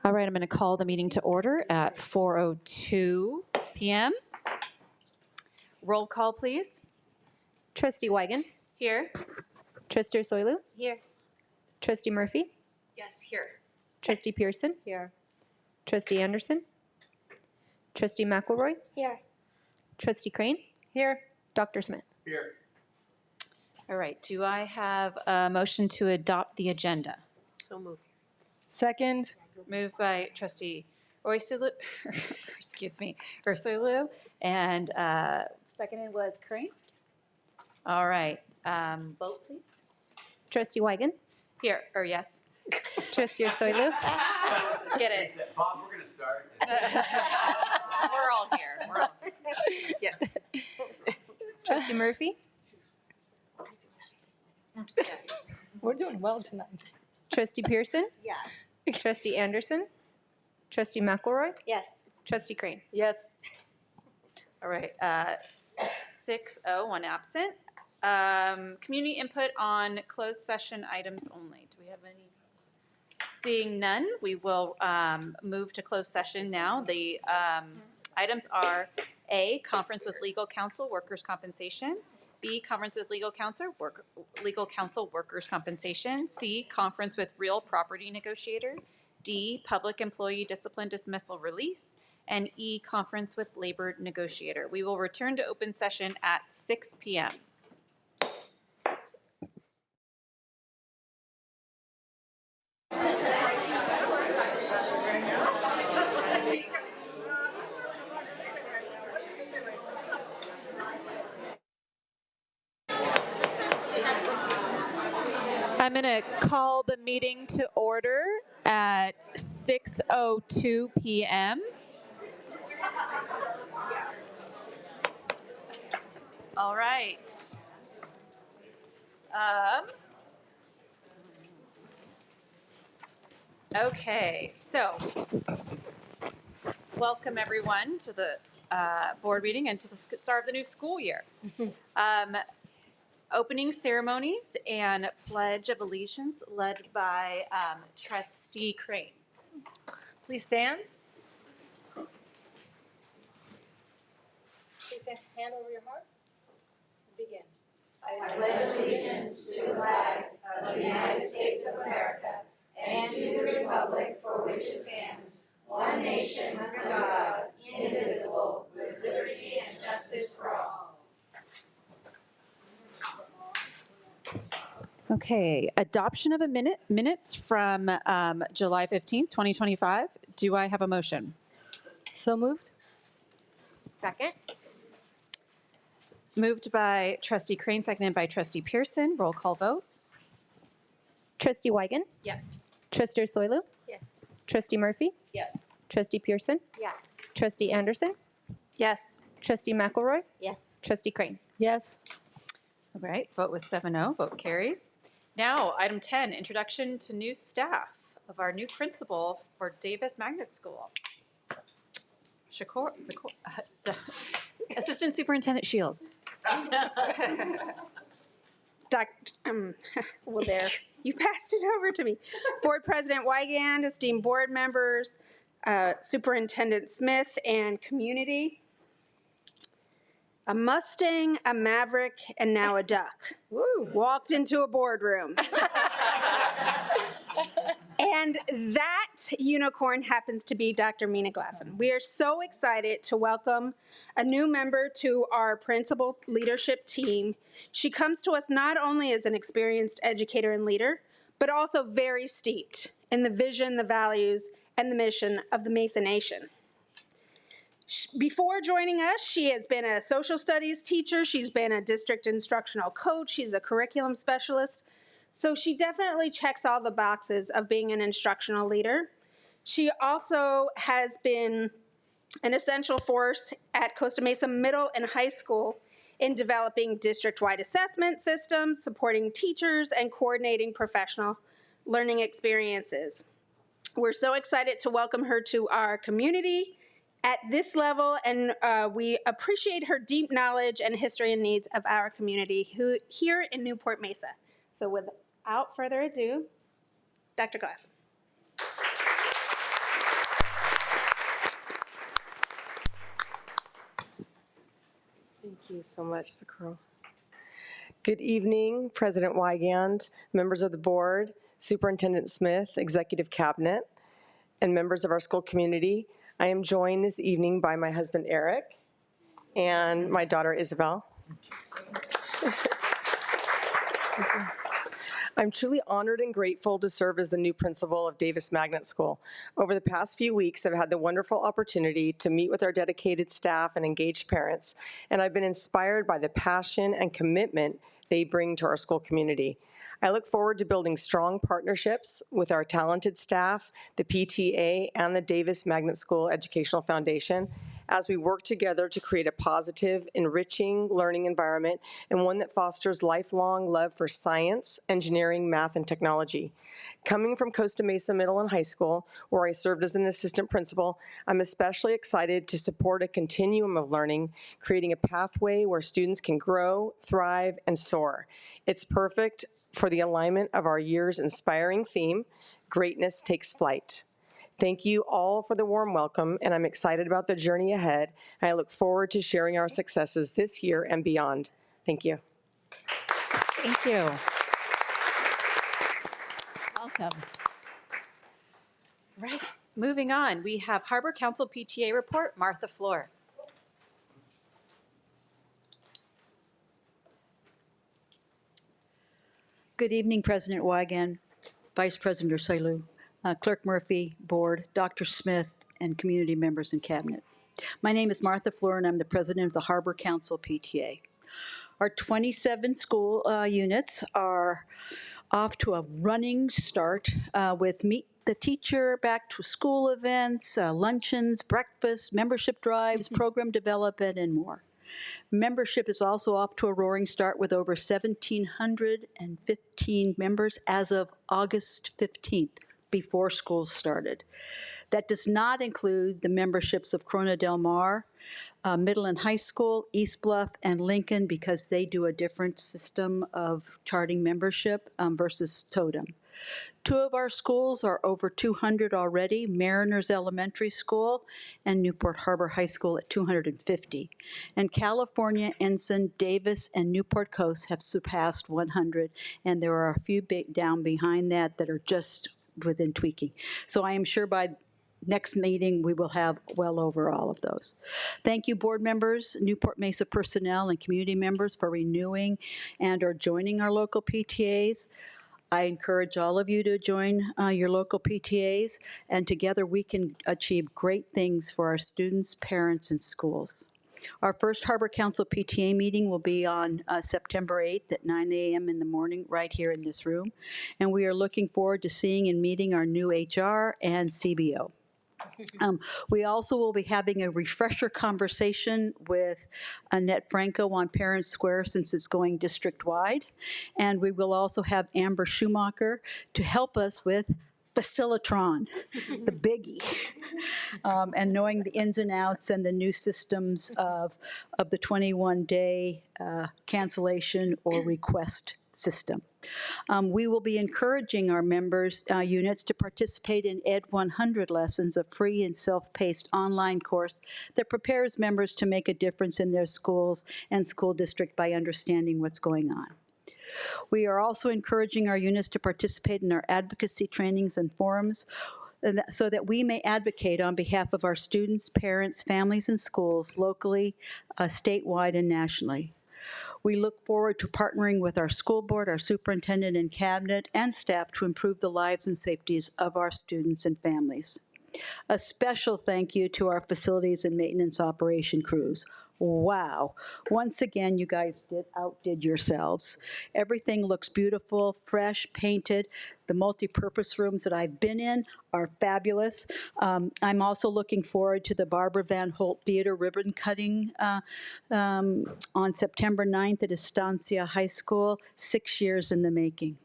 All right, I'm going to call the meeting to order at 4:02 p.m. Roll call, please. Trustee Wigan. Here. Trustee Soilu. Here. Trustee Murphy. Yes, here. Trustee Pearson. Here. Trustee Anderson. Trustee McElroy. Here. Trustee Crane. Here. Dr. Smith. Here. All right, do I have a motion to adopt the agenda? So moved. Second. Moved by Trustee Oisulu, excuse me, Ursulu, and seconded was Crane. All right, vote please. Trustee Wigan. Here, or yes. Trustee Soilu. Let's get it. Bob, we're going to start. We're all here. We're all here. Yes. Trustee Murphy. Yes. We're doing well tonight. Trustee Pearson. Yes. Trustee Anderson. Trustee McElroy. Yes. Trustee Crane. Yes. All right, 6-0, one absent. Community input on closed session items only. Do we have any? Seeing none, we will move to closed session now. The items are A, conference with legal counsel, workers' compensation. B, conference with legal counsel, workers' compensation. C, conference with real property negotiator. D, public employee discipline dismissal release. And E, conference with labor negotiator. We will return to open session at 6 p.m. I'm going to call the meeting to order at 6:02 p.m. All right. Okay, so welcome everyone to the board meeting and to the start of the new school year. Opening ceremonies and pledge of allegiance led by Trustee Crane. Please stand. Please hand over your heart. Begin. I pledge allegiance to the flag of the United States of America and to the republic for which it stands, one nation under God, indivisible, with liberty and justice for all. Okay, adoption of a minutes from July 15th, 2025. Do I have a motion? So moved. Second. Moved by Trustee Crane, seconded by Trustee Pearson. Roll call vote. Trustee Wigan. Yes. Trustee Soilu. Yes. Trustee Murphy. Yes. Trustee Pearson. Yes. Trustee Anderson. Yes. Trustee McElroy. Yes. Trustee Crane. Yes. All right, vote was 7-0, vote carries. Now, item 10, introduction to new staff of our new principal for Davis Magnet School. Assistant Superintendent Shields. Well, there. You passed it over to me. Board President Wigand, esteemed board members, Superintendent Smith, and community. A Mustang, a Maverick, and now a duck. Woo. Walked into a boardroom. And that unicorn happens to be Dr. Mina Glasson. We are so excited to welcome a new member to our principal leadership team. She comes to us not only as an experienced educator and leader, but also very steeped in the vision, the values, and the mission of the Mesa Nation. Before joining us, she has been a social studies teacher. She's been a district instructional coach. She's a curriculum specialist. So she definitely checks all the boxes of being an instructional leader. She also has been an essential force at Costa Mesa Middle and High School in developing district-wide assessment systems, supporting teachers, and coordinating professional learning experiences. We're so excited to welcome her to our community at this level, and we appreciate her deep knowledge and history and needs of our community here in Newport-Mesa. So without further ado, Dr. Glasson. you so much, Sakura. Good evening, President Wygand, members of the board, Superintendent Smith, Executive Cabinet, and members of our school community. I am joined this evening by my husband, Eric, and my daughter, Isabel. I'm truly honored and grateful to serve as the new principal of Davis Magnet School. Over the past few weeks, I've had the wonderful opportunity to meet with our dedicated staff and engaged parents, and I've been inspired by the passion and commitment they bring to our school community. I look forward to building strong partnerships with our talented staff, the PTA, and the Davis Magnet School Educational Foundation as we work together to create a positive, enriching learning environment and one that fosters lifelong love for science, engineering, math, and technology. Coming from Costa Mesa Middle and High School, where I served as an assistant principal, I'm especially excited to support a continuum of learning, creating a pathway where students can grow, thrive, and soar. It's perfect for the alignment of our year's inspiring theme, Greatness Takes Flight. Thank you all for the warm welcome, and I'm excited about the journey ahead. I look forward to sharing our successes this year and beyond. Thank you. Thank you. Welcome. Right, moving on, we have Harbor Council PTA report, Martha Floor. Good evening, President Wygand, Vice President Ursulou, Clerk Murphy, Board, Dr. Smith, and community members and cabinet. My name is Martha Floor, and I'm the president of the Harbor Council PTA. Our 27 school units are off to a running start with Meet the Teacher, back to school events, luncheons, breakfast, membership drives, program development, and more. Membership is also off to a roaring start with over 1,715 members as of August 15th, before school started. That does not include the memberships of Corona Del Mar, Middle and High School, East Bluff, and Lincoln, because they do a different system of charting membership versus Totem. Two of our schools are over 200 already, Mariners Elementary School and Newport Harbor High School at 250. And California, Ensign, Davis, and Newport Coast have surpassed 100, and there are a few down behind that that are just within tweaking. So I am sure by next meeting, we will have well over all of those. Thank you, board members, Newport-Mesa personnel, and community members for renewing and or joining our local PTAs. I encourage all of you to join your local PTAs, and together we can achieve great things for our students, parents, and schools. Our first Harbor Council PTA meeting will be on September 8th at 9 a.m. in the morning, right here in this room. And we are looking forward to seeing and meeting our new HR and CBO. We also will be having a refresher conversation with Annette Franco on Parent Square, since it's going district-wide. And we will also have Amber Schumacher to help us with Facilitron, the biggie, and knowing the ins and outs and the new systems of the 21-day cancellation or request system. We will be encouraging our members' units to participate in Ed 100 lessons, a free and self-paced online course that prepares members to make a difference in their schools and school district by understanding what's going on. We are also encouraging our units to participate in our advocacy trainings and forums so that we may advocate on behalf of our students, parents, families, and schools locally, statewide, and nationally. We look forward to partnering with our school board, our superintendent and cabinet, and staff to improve the lives and safeties of our students and families. A special thank you to our facilities and maintenance operation crews. Wow. Once again, you guys outdid yourselves. Everything looks beautiful, fresh, painted. The multi-purpose rooms that I've been in are fabulous. I'm also looking forward to the Barbara Van Holt Theater ribbon cutting on September 9th at Estancia High School, 6 years in the making.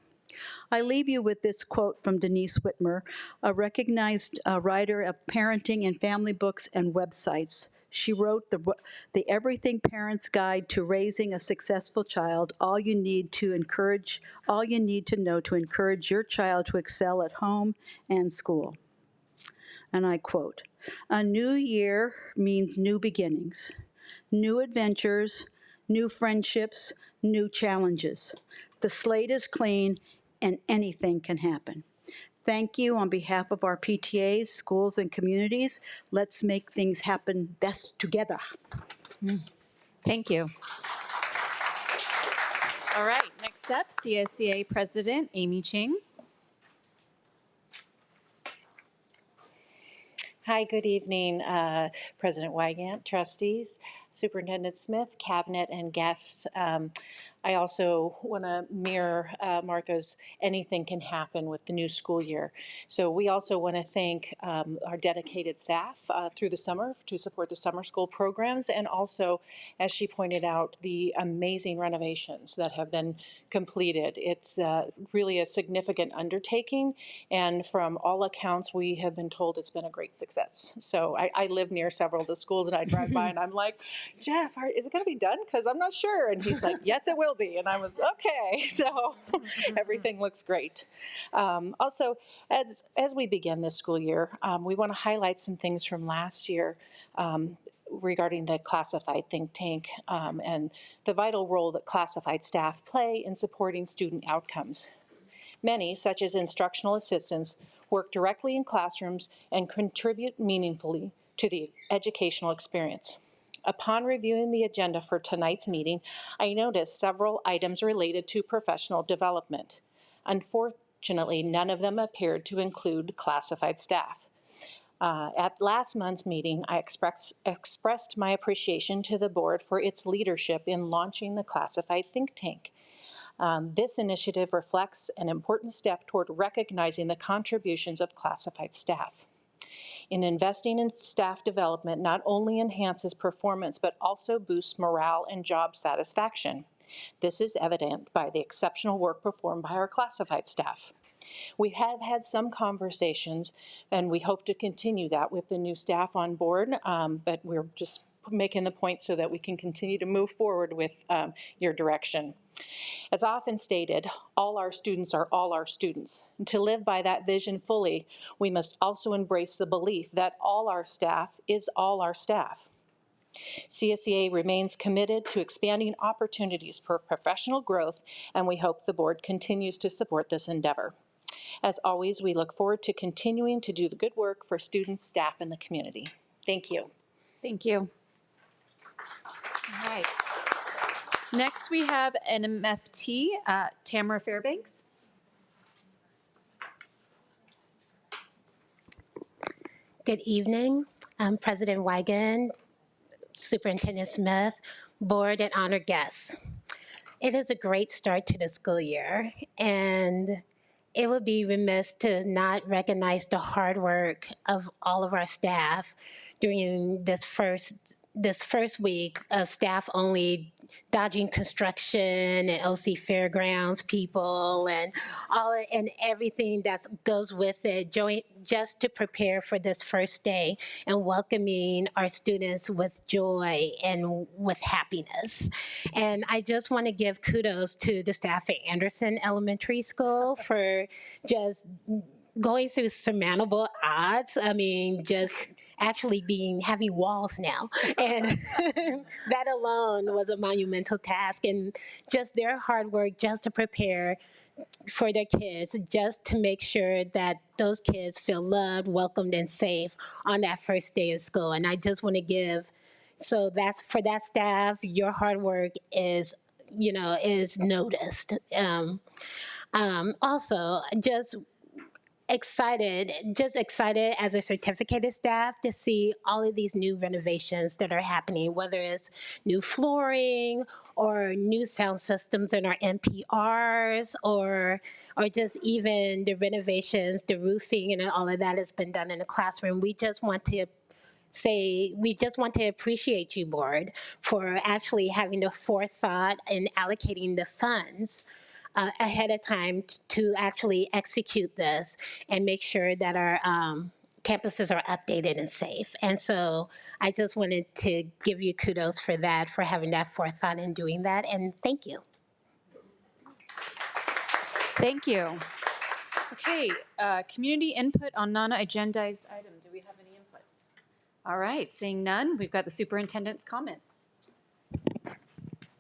I leave you with this quote from Denise Whitmer, a recognized writer of parenting and family books and websites. She wrote the Everything Parent's Guide to Raising a Successful Child, all you need to know to encourage your child to excel at home and school. And I quote, "A new year means new beginnings, new adventures, new friendships, new challenges. The slate is clean and anything can happen. Thank you on behalf of our PTAs, schools, and communities. Let's make things happen best together. Thank you. All right, next up, CSEA President Amy Ching. Hi, good evening, President Wygant, trustees, Superintendent Smith, cabinet, and guests. I also want to mirror Martha's anything can happen with the new school year. So we also want to thank our dedicated staff through the summer to support the summer school programs, and also, as she pointed out, the amazing renovations that have been completed. It's really a significant undertaking, and from all accounts, we have been told it's been a great success. So I live near several of the schools, and I drive by, and I'm like, Jeff, is it going to be done? Because I'm not sure. And he's like, yes, it will be. And I was, okay. So everything looks great. Also, as we begin this school year, we want to highlight some things from last year regarding the classified think tank and the vital role that classified staff play in supporting student outcomes. Many, such as instructional assistants, work directly in classrooms and contribute meaningfully to the educational experience. Upon reviewing the agenda for tonight's meeting, I noticed several items related to professional development. Unfortunately, none of them appeared to include classified staff. At last month's meeting, I expressed my appreciation to the board for its leadership in launching the classified think tank. This initiative reflects an important step toward recognizing the contributions of classified staff. In investing in staff development not only enhances performance, but also boosts morale and job satisfaction. This is evident by the exceptional work performed by our classified staff. We have had some conversations, and we hope to continue that with the new staff on board, but we're just making the point so that we can continue to move forward with your direction. As often stated, all our students are all our students. And to live by that vision fully, we must also embrace the belief that all our staff is all our staff. CSEA remains committed to expanding opportunities for professional growth, and we hope the board continues to support this endeavor. As always, we look forward to continuing to do the good work for students, staff, and the community. Thank you. Thank you. All right. Next, we have NMFT, Tamara Fairbanks. Good evening. I'm President Wygant, Superintendent Smith, board and honored guests. It is a great start to the school year, and it would be remiss to not recognize the hard work of all of our staff during this first week of staff only dodging construction and OC Fairgrounds people and everything that goes with it, just to prepare for this first day and welcoming our students with joy and with happiness. And I just want to give kudos to the staff at Anderson Elementary School for just going through surmountable odds. I mean, just actually having walls now. And that alone was a monumental task. And just their hard work just to prepare for their kids, just to make sure that those kids feel loved, welcomed, and safe on that first day of school. And I just want to that's for that staff, your hard work is noticed. Also, just excited as a certificated staff to see all of these new renovations that are happening, whether it's new flooring or new sound systems in our NPRs or just even the renovations, the roofing and all of that has been done in the classroom. We just want to appreciate you, board, for actually having the forethought in allocating the funds ahead of time to actually execute this and make sure that our campuses are updated and safe. And so I just wanted to give you kudos for that, for having that forethought in doing that, and thank you. Thank you. Okay, community input on non-agendized item. Do we have any input? All right, seeing none, we've got the superintendent's comments.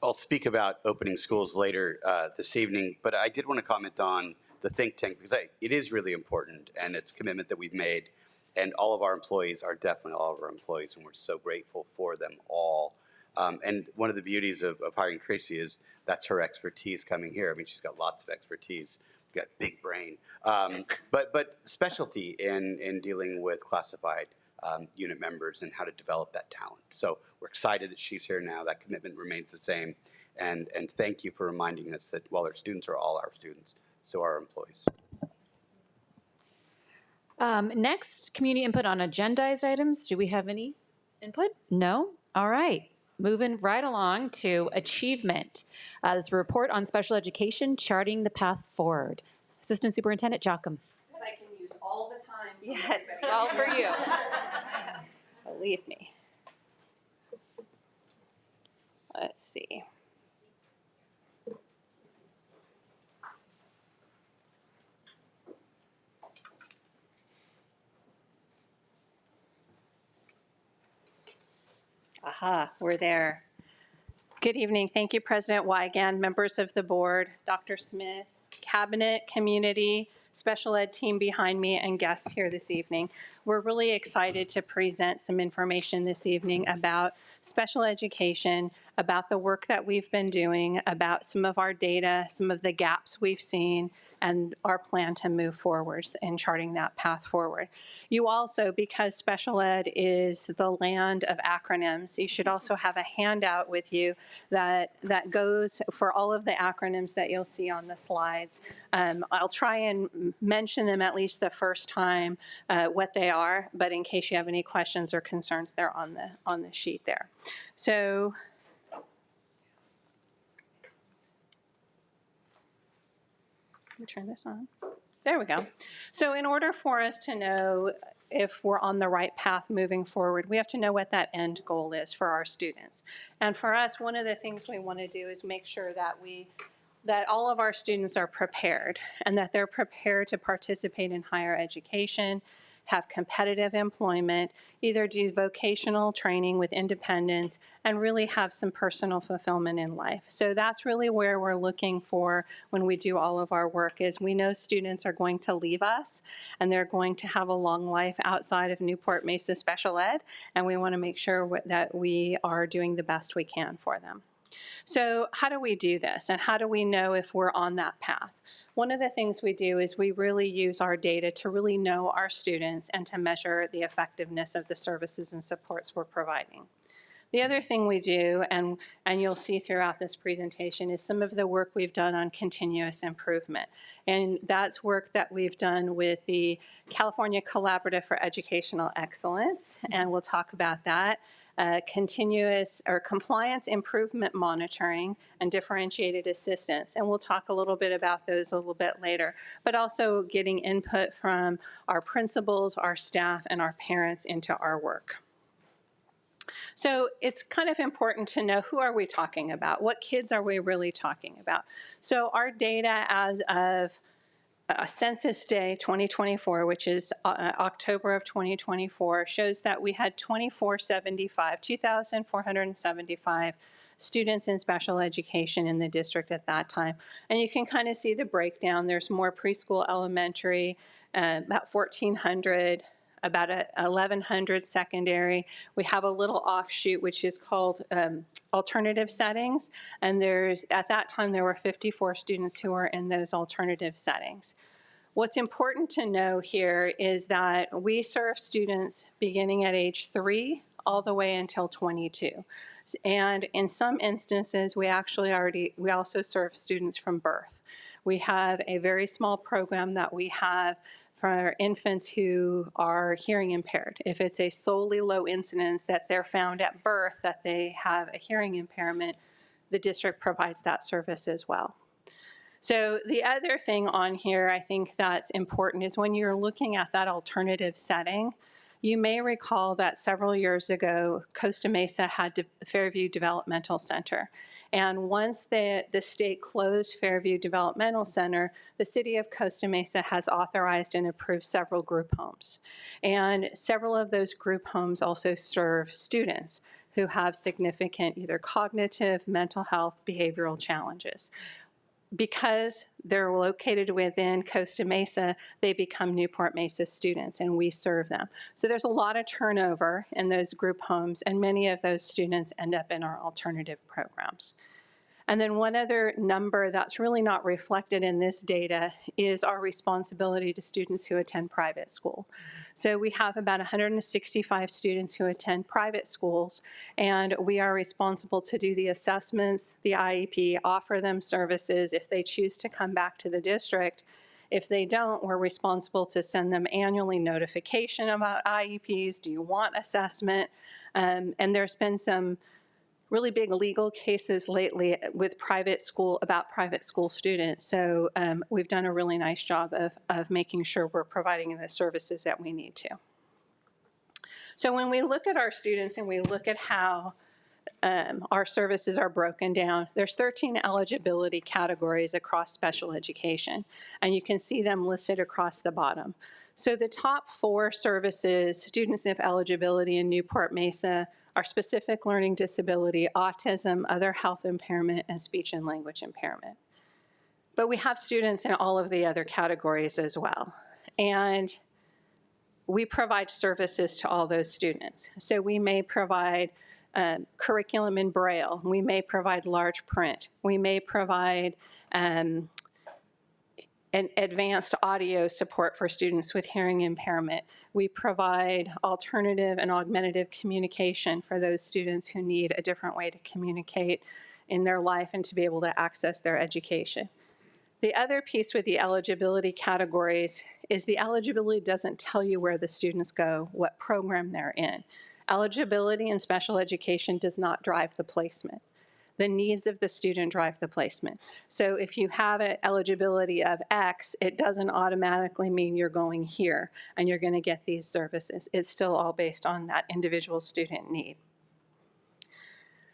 I'll speak about opening schools later this evening, but I did want to comment on the think tank because it is really important, and it's a commitment that we've made, and all of our employees are definitely all of our employees, and we're so grateful for them all. And one of the beauties of hiring Tracy is that's her expertise coming here. I mean, she's got lots of expertise, got a big brain, but specialty in dealing with classified unit members and how to develop that talent. So we're excited that she's here now. That commitment remains the same. And thank you for reminding us that while our students are all our students, so are our employees. Next, community input on agendized items. Do we have any input? No? All right. Moving right along to achievement. This is a report on special education, charting the path forward. Assistant Superintendent Jocham. I can use all the time. Yes, it's all for you. Believe me. Let's see. Aha, we're there. Good evening. Thank you, President Wigand, members of the board, Dr. Smith, cabinet, community, special ed team behind me, and guests here this evening. We're really excited to present some information this evening about special education, about the work that we've been doing, about some of our data, some of the gaps we've seen, and our plan to move forward in charting that path forward. You also, because special ed is the land of acronyms, you should also have a handout with you that goes for all of the acronyms that you'll see on the slides. I'll try and mention them at least the first time, what they are, but in case you have any questions or concerns, they're on the sheet there. So, let me turn this on. There we go. So in order for us to know if we're on the right path moving forward, we have to know what that end goal is for our students. And for us, one of the things we want to do is make sure that all of our students are prepared and that they're prepared to participate in higher education, have competitive employment, either do vocational training with independence, and really have some personal fulfillment in life. So that's really where we're looking for when we do all of our work is we know students are going to leave us and they're going to have a long life outside of Newport-Mesa Special Ed, and we want to make sure that we are doing the best we can for them. So how do we do this, and how do we know if we're on that path? One of the things we do is we really use our data to really know our students and to measure the effectiveness of the services and supports we're providing. The other thing we do, and you'll see throughout this presentation, is some of the work we've done on continuous improvement. And that's work that we've done with the California Collaborative for Educational Excellence, and we'll talk about that. Continuous or compliance improvement monitoring and differentiated assistance. And we'll talk a little bit about those a little bit later, but also getting input from our principals, our staff, and our parents into our work. So it's kind of important to know, who are we talking about? What kids are we really talking about? So our data as of Census Day 2024, which is October of 2024, shows that we had 2,475 students in special education in the district at that time. And you can kind of see the breakdown. There's more preschool, elementary, about 1,400, about 1,100 secondary. We have a little offshoot, which is called alternative settings. And at that time, there were 54 students who were in those alternative settings. What's important to know here is that we serve students beginning at age 3 all the way until 22. And in some instances, we also serve students from birth. We have a very small program that we have for infants who are hearing impaired. If it's a solely low incidence that they're found at birth that they have a hearing impairment, the district provides that service as well. So the other thing on here I think that's important is when you're looking at that alternative setting, you may recall that several years ago, Costa Mesa had Fairview Developmental Center. And once the state closed Fairview Developmental Center, the city of Costa Mesa has authorized and approved several group homes. And several of those group homes also serve students who have significant either cognitive, mental health, behavioral challenges. Because they're located within Costa Mesa, they become Newport-Mesa students, and we serve them. So there's a lot of turnover in those group homes, and many of those students end up in our alternative programs. And then one other number that's really not reflected in this data is our responsibility to students who attend private school. So we have about 165 students who attend private schools, and we are responsible to do the assessments, the IEP, offer them services if they choose to come back to the district. If they don't, we're responsible to send them annually notification about IEPs. Do you want assessment? And there's been some really big legal cases lately with private school students. So we've done a really nice job of making sure we're providing the services that we need to. So when we look at our students and we look at how our services are broken down, there's 13 eligibility categories across special education, and you can see them listed across the bottom. So the top 4 services, students of eligibility in Newport-Mesa, are specific learning disability, autism, other health impairment, and speech and language impairment. But we have students in all of the other categories as well. And we provide services to all those students. So we may provide curriculum in Braille. We may provide large print. We may provide an advanced audio support for students with hearing impairment. We provide alternative and augmentative communication for those students who need a different way to communicate in their life and to be able to access their education. The other piece with the eligibility categories is the eligibility doesn't tell you where the students go, what program they're in. Eligibility in special education does not drive the placement. The needs of the student drive the placement. So if you have an eligibility of X, it doesn't automatically mean you're going here and you're going to get these services. It's still all based on that individual student need.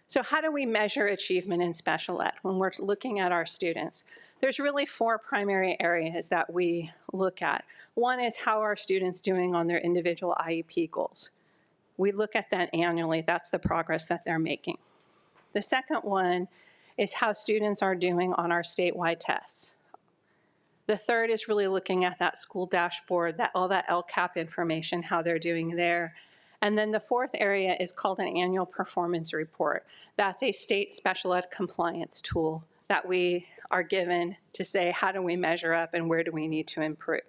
So how do we measure achievement in special ed when we're looking at our students? There's really 4 primary areas that we look at. One is how are students doing on their individual IEP goals. We look at that annually. That's the progress that they're making. The second one is how students are doing on our statewide tests. The third is really looking at that school dashboard, all that LCAP information, how they're doing there. And then the fourth area is called an annual performance report. That's a state special ed compliance tool that we are given to say, how do we measure up and where do we need to improve?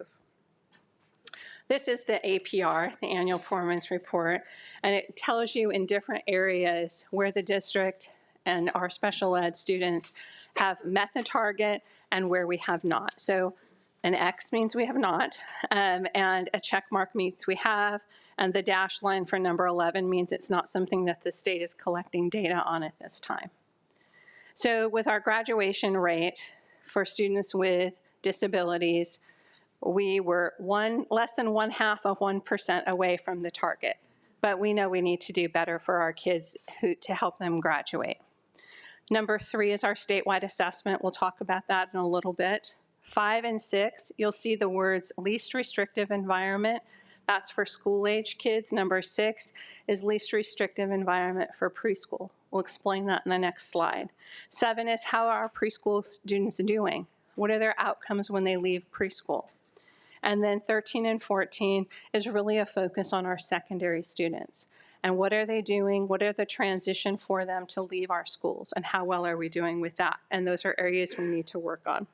This is the APR, the annual performance report, and it tells you in different areas where the district and our special ed students have met the target and where we have not. So an X means we have not, and a check mark means we have, and the dash line for number 11 means it's not something that the state is collecting data on at this time. So with our graduation rate for students with disabilities, we were less than 0.5% away from the target, but we know we need to do better for our kids to help them graduate. Number 3 is our statewide assessment. We'll talk about that in a little bit. 5 and 6, you'll see the words least restrictive environment. That's for school-age kids. Number 6 is least restrictive environment for preschool. We'll explain that in the next slide. 7 is how are our preschool students doing? What are their outcomes when they leave preschool? And then 13 and 14 is really a focus on our secondary students. And what are they doing? What are the transition for them to leave our schools? And how well are we doing with that? And those are areas we need to work on.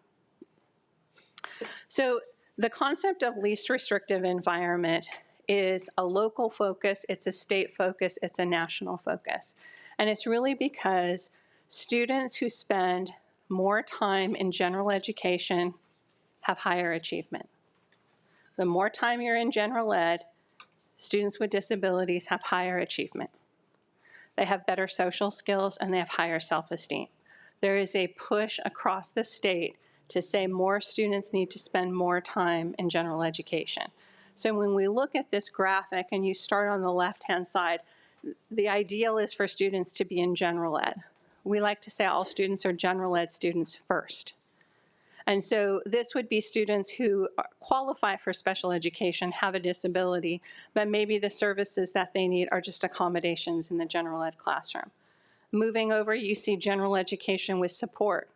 So the concept of least restrictive environment is a local focus, it's a state focus, it's a national focus. And it's really because students who spend more time in general education have higher achievement. The more time you're in general ed, students with disabilities have higher achievement. They have better social skills and they have higher self-esteem. There is a push across the state to say more students need to spend more time in general education. So when we look at this graphic and you start on the left-hand side, the ideal is for students to be in general ed. We like to say all students are general ed students first. And so this would be students who qualify for special education, have a disability, but maybe the services that they need are just accommodations in the general ed classroom. Moving over, you see general education with support.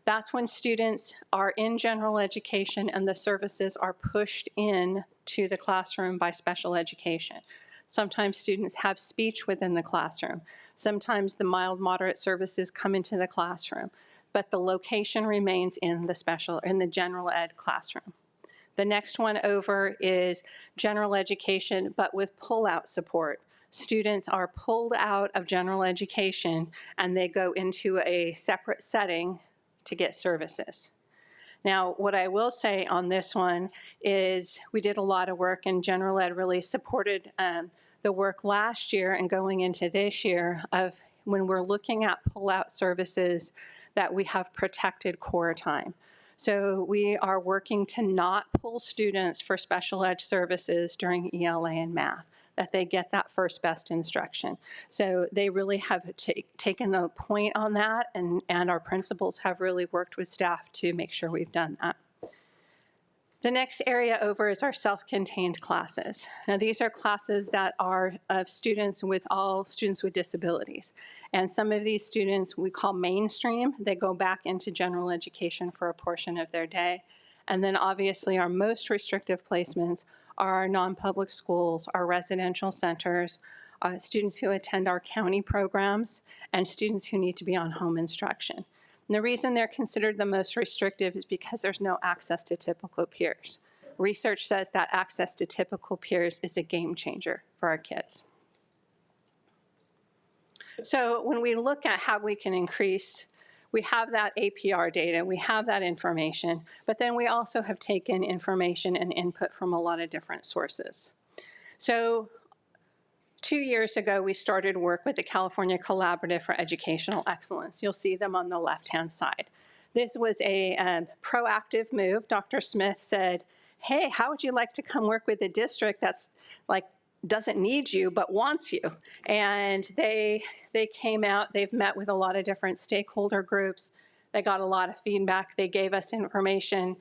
That's when students are in general education and the services are pushed in to the classroom by special education. Sometimes students have speech within the classroom. Sometimes the mild, moderate services come into the classroom, but the location remains in the general ed classroom. The next one over is general education, but with pull-out support. Students are pulled out of general education and they go into a separate setting to get services. Now, what I will say on this one is we did a lot of work, and general ed really supported the work last year and going into this year of when we're looking at pull-out services that we have protected core time. So we are working to not pull students for special ed services during ELA and math, that they get that first best instruction. So they really have taken the point on that, and our principals have really worked with staff to make sure we've done that. The next area over is our self-contained classes. Now, these are classes that are of students with disabilities. And some of these students we call mainstream. They go back into general education for a portion of their day. And then obviously our most restrictive placements are our non-public schools, our residential centers, students who attend our county programs, and students who need to be on home instruction. And the reason they're considered the most restrictive is because there's no access to typical peers. Research says that access to typical peers is a game changer for our kids. So when we look at how we can increase, we have that APR data, we have that information, but then we also have taken information and input from a lot of different sources. So 2 years ago, we started work with the California Collaborative for Educational Excellence. You'll see them on the left-hand side. This was a proactive move. Dr. Smith said, hey, how would you like to come work with a district that's like doesn't need you but wants you? And they came out, they've met with a lot of different stakeholder groups. They got a lot of feedback. They gave us information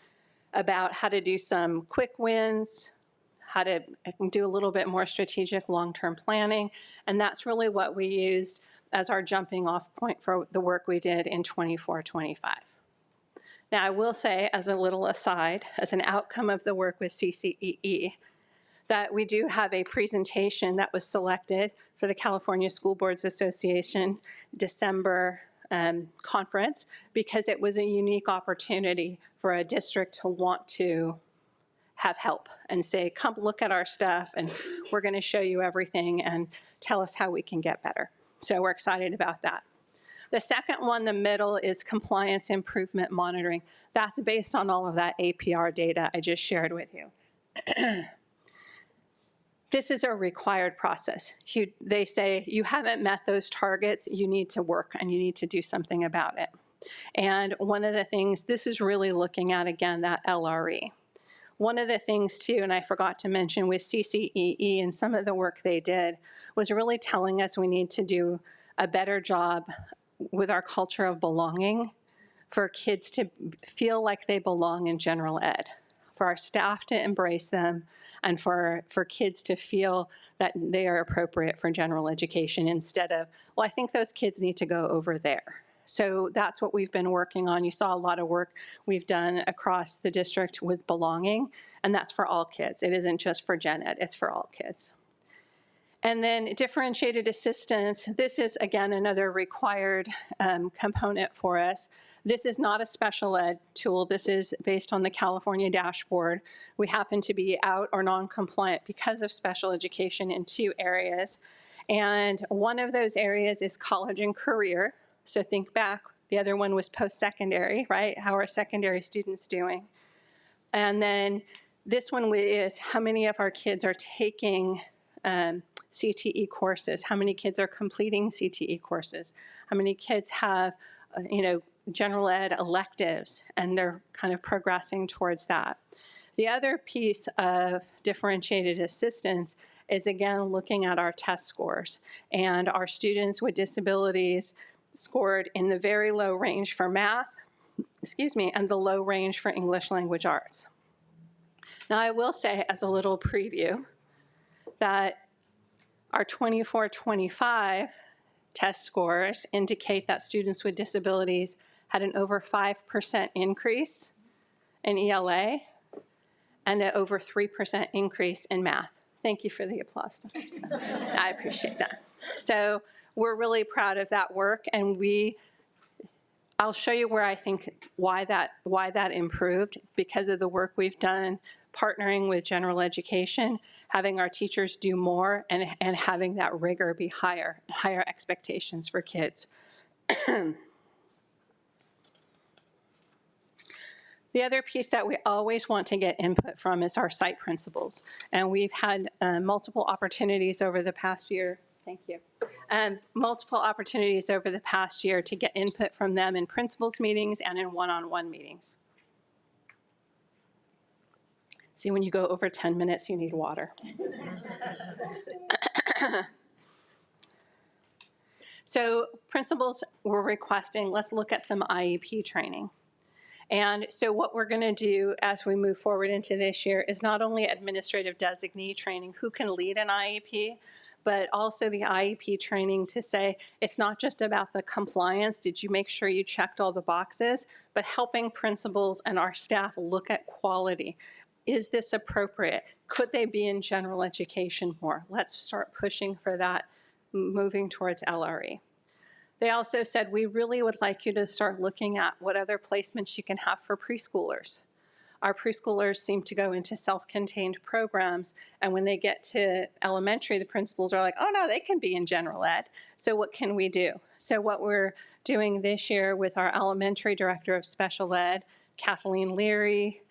about how to do some quick wins, how to do a little bit more strategic long-term planning. And that's really what we used as our jumping off point for the work we did in 24-25. Now, I will say, as a little aside, as an outcome of the work with CSEA, that we do have a presentation that was selected for the California School Boards Association December conference, because it was a unique opportunity for a district to want to have help and say, come look at our stuff and we're going to show you everything and tell us how we can get better. So we're excited about that. The second one, the middle, is compliance improvement monitoring. That's based on all of that APR data I just shared with you. This is a required process. They say, you haven't met those targets, you need to work and you need to do something about it. And one of the things, this is really looking at, again, that LRE. One of the things, too, and I forgot to mention with CSEA and some of the work they did, was really telling us we need to do a better job with our culture of belonging for kids to feel like they belong in general ed, for our staff to embrace them, and for kids to feel that they are appropriate for general education instead of, well, I think those kids need to go over there. So that's what we've been working on. You saw a lot of work we've done across the district with belonging, and that's for all kids. It isn't just for gen ed, it's for all kids. And then differentiated assistance, this is, again, another required component for us. This is not a special ed tool. This is based on the California dashboard. We happen to be out or non-compliant because of special education in 2 areas. And one of those areas is college and career. So think back, the other one was post-secondary, right? How are secondary students doing? And then this one is how many of our kids are taking CTE courses, how many kids are completing CTE courses, how many kids have, general ed electives, and they're kind of progressing towards that. The other piece of differentiated assistance is, again, looking at our test scores, and our students with disabilities scored in the very low range for math, and the low range for English language arts. Now, I will say as a little preview that our 24-25 test scores indicate that students with disabilities had an over 5% increase in ELA and an over 3% increase in math. Thank you for the applause. I appreciate that. So we're really proud of that work, and I'll show you where I think why that improved because of the work we've done partnering with general education, having our teachers do more, and having that rigor be higher expectations for kids. The other piece that we always want to get input from is our site principals. And we've had multiple opportunities over the past year. Thank you. Multiple opportunities over the past year to get input from them in principals meetings and in one-on-one meetings. See, when you go over 10 minutes, you need water. So principals were requesting, let's look at some IEP training. And so what we're going to do as we move forward into this year is not only administrative designee training, who can lead an IEP, but also the IEP training to say it's not just about the compliance, did you make sure you checked all the boxes, but helping principals and our staff look at quality. Is this appropriate? Could they be in general education more? Let's start pushing for that, moving towards LRE. They also said, we really would like you to start looking at what other placements you can have for preschoolers. Our preschoolers seem to go into self-contained programs, and when they get to elementary, the principals are like, oh no, they can be in general ed. So what can we do? So what we're doing this year with our elementary director of special ed, Kathleen Leary,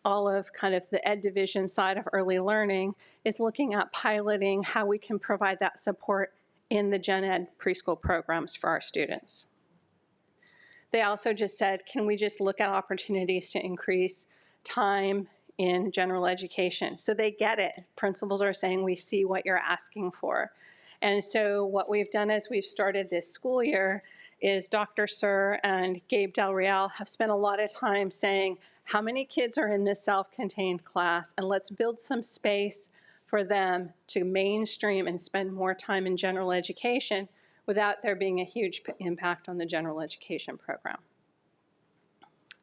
all of kind of the ed division side of early learning, is looking at piloting how we can provide that support in the gen ed preschool programs for our students. They also just said, can we just look at opportunities to increase time in general education? So they get it. Principals are saying, we see what you're asking for. And so what we've done as we've started this school year is Dr. Sir and Gabe Del Real have spent a lot of time saying, how many kids are in this self-contained class? And let's build some space for them to mainstream and spend more time in general education without there being a huge impact on the general education program.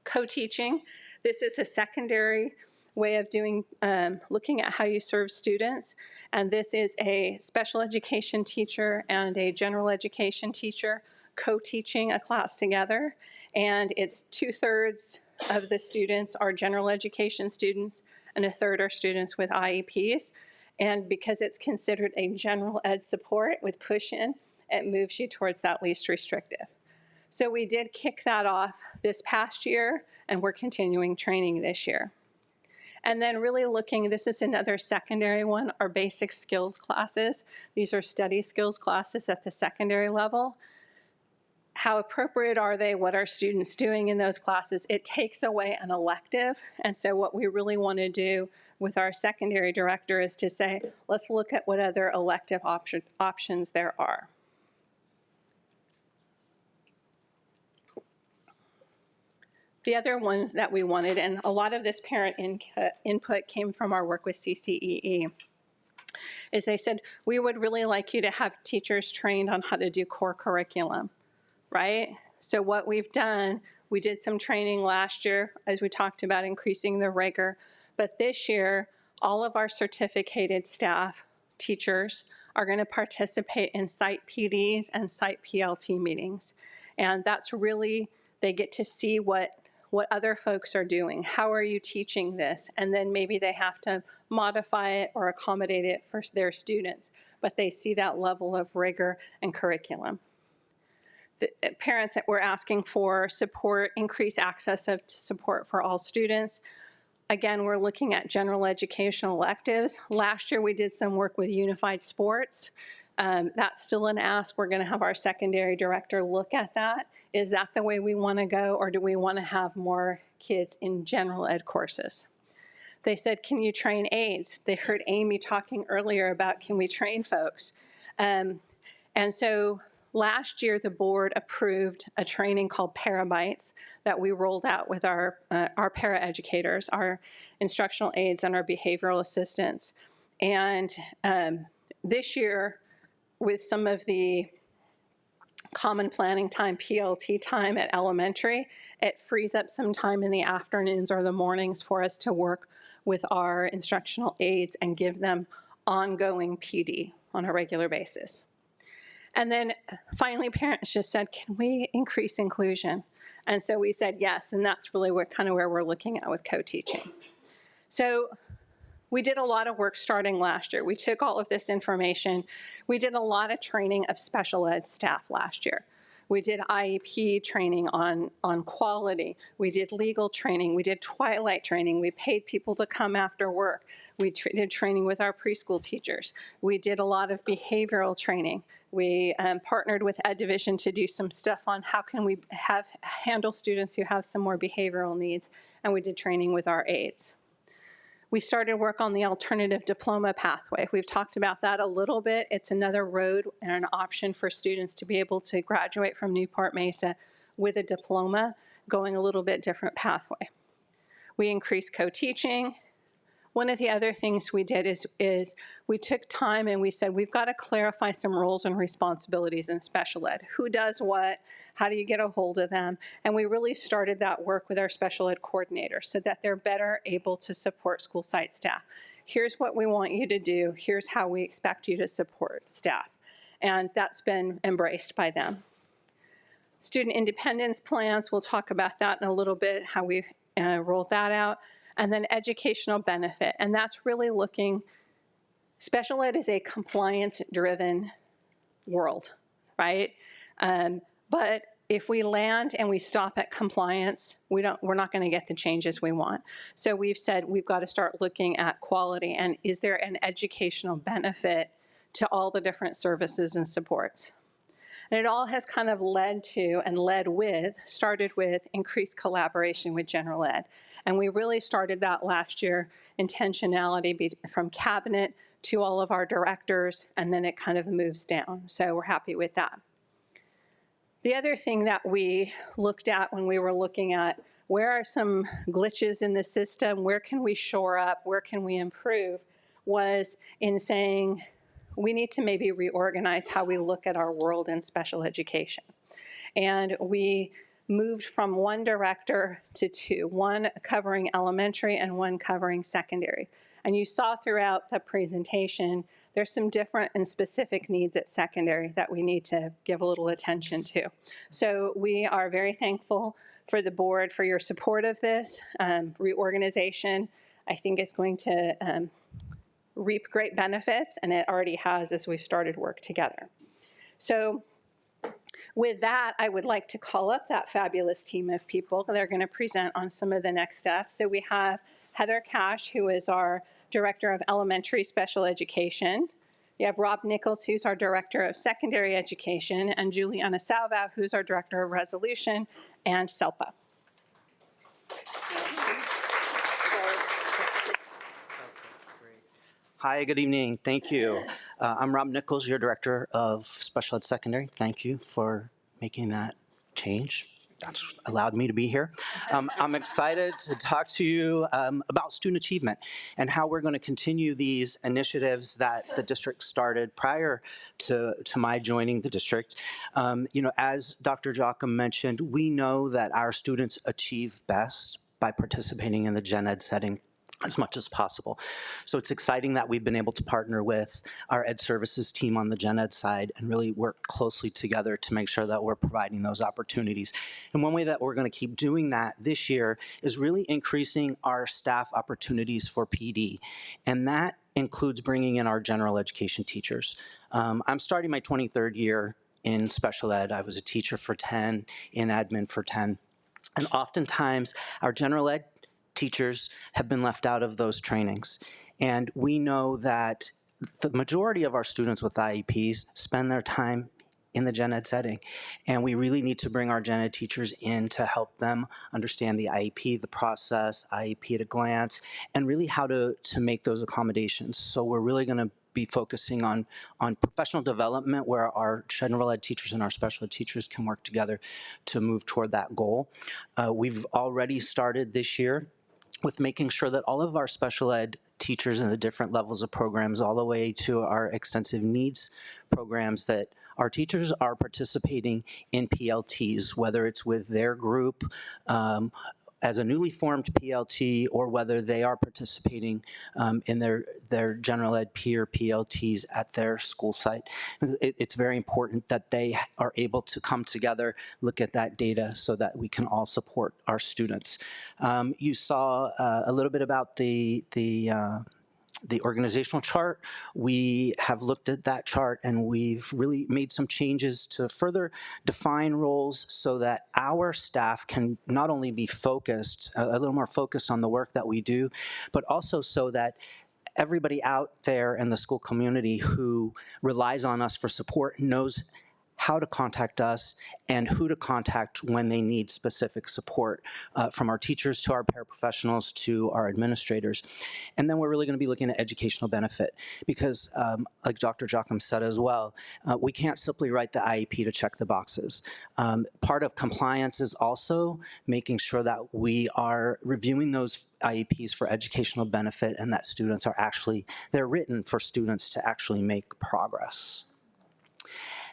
Co-teaching, this is a secondary way of doing, looking at how you serve students. And this is a special education teacher and a general education teacher co-teaching a class together. And it's 2/3 of the students are general education students and 1/3 are students with IEPs. And because it's considered a general ed support with push-in, it moves you towards that least restrictive. So we did kick that off this past year, and we're continuing training this year. And then really looking, this is another secondary one, our basic skills classes. These are study skills classes at the secondary level. How appropriate are they? What are students doing in those classes? It takes away an elective. And so what we really want to do with our secondary director is to say, let's look at what other elective options there are. The other one that we wanted, and a lot of this parent input came from our work with CSEA, is they said, we would really like you to have teachers trained on how to do core curriculum. Right? So what we've done, we did some training last year as we talked about increasing the rigor, but this year, all of our certificated staff, teachers, are going to participate in site PDs and site PLT meetings. And that's really, they get to see what other folks are doing. How are you teaching this? And then maybe they have to modify it or accommodate it for their students, but they see that level of rigor and curriculum. The parents that were asking for support, increased access to support for all students. Again, we're looking at general educational electives. Last year, we did some work with unified sports. That's still an ask. We're going to have our secondary director look at that. Is that the way we want to go, or do we want to have more kids in general ed courses? They said, can you train aides? They heard Amy talking earlier about, can we train folks? And so last year, the board approved a training called Parabytes that we rolled out with our paraeducators, our instructional aides, and our behavioral assistants. And this year, with some of the common planning time, PLT time at elementary, it frees up some time in the afternoons or the mornings for us to work with our instructional aides and give them ongoing PD on a regular basis. And then finally, parents just said, can we increase inclusion? And so we said yes, and that's really kind of where we're looking at with co-teaching. So we did a lot of work starting last year. We took all of this information. We did a lot of training of special ed staff last year. We did IEP training on quality. We did legal training. We did twilight training. We paid people to come after work. We did training with our preschool teachers. We did a lot of behavioral training. We partnered with Ed Division to do some stuff on how can we handle students who have some more behavioral needs, and we did training with our aides. We started work on the alternative diploma pathway. We've talked about that a little bit. It's another road and an option for students to be able to graduate from Newport-Mesa with a diploma, going a little bit different pathway. We increased co-teaching. One of the other things we did is we took time and we said, we've got to clarify some roles and responsibilities in special ed. Who does what? How do you get a hold of them? And we really started that work with our special ed coordinators so that they're better able to support school site staff. Here's what we want you to do. Here's how we expect you to support staff. And that's been embraced by them. Student independence plans, we'll talk about that in a little bit, how we rolled that out. And then educational benefit. And that's really looking, special ed is a compliance-driven world, right? But if we land and we stop at compliance, we're not going to get the changes we want. So we've said we've got to start looking at quality and is there an educational benefit to all the different services and supports. And it all has kind of led to and started with increased collaboration with general ed. And we really started that last year, intentionality from cabinet to all of our directors, and then it kind of moves down. So we're happy with that. The other thing that we looked at when we were looking at where are some glitches in the system, where can we shore up, where can we improve, was in saying, we need to maybe reorganize how we look at our world in special education. And we moved from one director to two, one covering elementary and one covering secondary. And you saw throughout the presentation, there's some different and specific needs at secondary that we need to give a little attention to. So we are very thankful for the board for your support of this reorganization. I think it's going to reap great benefits, and it already has as we've started work together. So with that, I would like to call up that fabulous team of people that are going to present on some of the next steps. So we have Heather Cash, who is our Director of Elementary Special Education. You have Rob Nichols, who's our Director of Secondary Education, and Juliana Salva, who's our Director of Resolution and SELPA. Hi, good evening. Thank you. I'm Rob Nichols, your Director of Special Ed Secondary. Thank you for making that change. That's allowed me to be here. I'm excited to talk to you about student achievement and how we're going to continue these initiatives that the district started prior to my joining the district. As Dr. Jocham mentioned, we know that our students achieve best by participating in the gen ed setting as much as possible. So it's exciting that we've been able to partner with our ed services team on the gen ed side and really work closely together to make sure that we're providing those opportunities. And one way that we're going to keep doing that this year is really increasing our staff opportunities for PD. And that includes bringing in our general education teachers. I'm starting my 23rd year in special ed. I was a teacher for 10, in admin for 10. And oftentimes our general ed teachers have been left out of those trainings. And we know that the majority of our students with IEPs spend their time in the gen ed setting. And we really need to bring our gen ed teachers in to help them understand the IEP, the process, IEP at a glance, and really how to make those accommodations. So we're really going to be focusing on professional development where our general ed teachers and our special ed teachers can work together to move toward that goal. We've already started this year with making sure that all of our special ed teachers in the different levels of programs, all the way to our extensive needs programs, that our teachers are participating in PLTs, whether it's with their group as a newly formed PLT, or whether they are participating in their general ed peer PLTs at their school site. It's very important that they are able to come together, look at that data so that we can all support our students. You saw a little bit about the organizational chart. We have looked at that chart and we've really made some changes to further define roles so that our staff can not only be focused, a little more focused on the work that we do, but also so that everybody out there in the school community who relies on us for support knows how to contact us and who to contact when they need specific support, from our teachers to our paraprofessionals to our administrators. And then we're really going to be looking at educational benefit because, like Dr. Jocham said as well, we can't simply write the IEP to check the boxes. Part of compliance is also making sure that we are reviewing those IEPs for educational benefit and that students are they're written for students to actually make progress.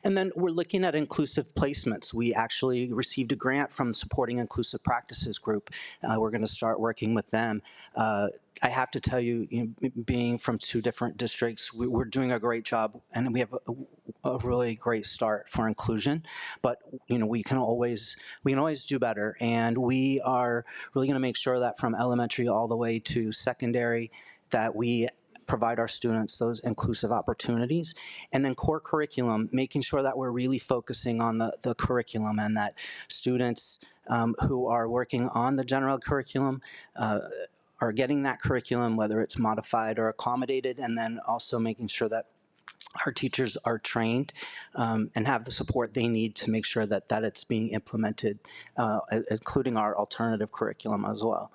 And then we're looking at inclusive placements. We actually received a grant from the Supporting Inclusive Practices group. We're going to start working with them. I have to tell you, being from two different districts, we're doing a great job, and we have a really great start for inclusion. But we can always do better, and we are really going to make sure that from elementary all the way to secondary, that we provide our students those inclusive opportunities. And then core curriculum, making sure that we're really focusing on the curriculum and that students who are working on the general curriculum are getting that curriculum, whether it's modified or accommodated, and then also making sure that our teachers are trained and have the support they need to make sure that it's being implemented, including our alternative curriculum as well.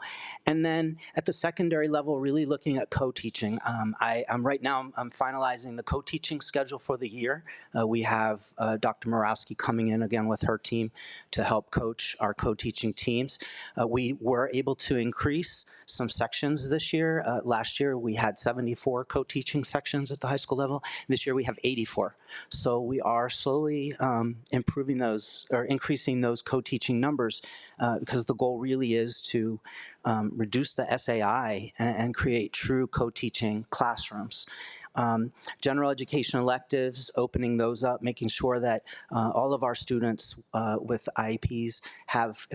And then at the secondary level, really looking at co-teaching. I'm finalizing the co-teaching schedule for the year. We have Dr. Morawski coming in again with her team to help coach our co-teaching teams. We were able to increase some sections this year. Last year, we had 74 co-teaching sections at the high school level. This year we have 84. So we are slowly improving those or increasing those co-teaching numbers because the goal really is to reduce the SAI and create true co-teaching classrooms. General education electives, opening those up, making sure that all of our students with IEPs have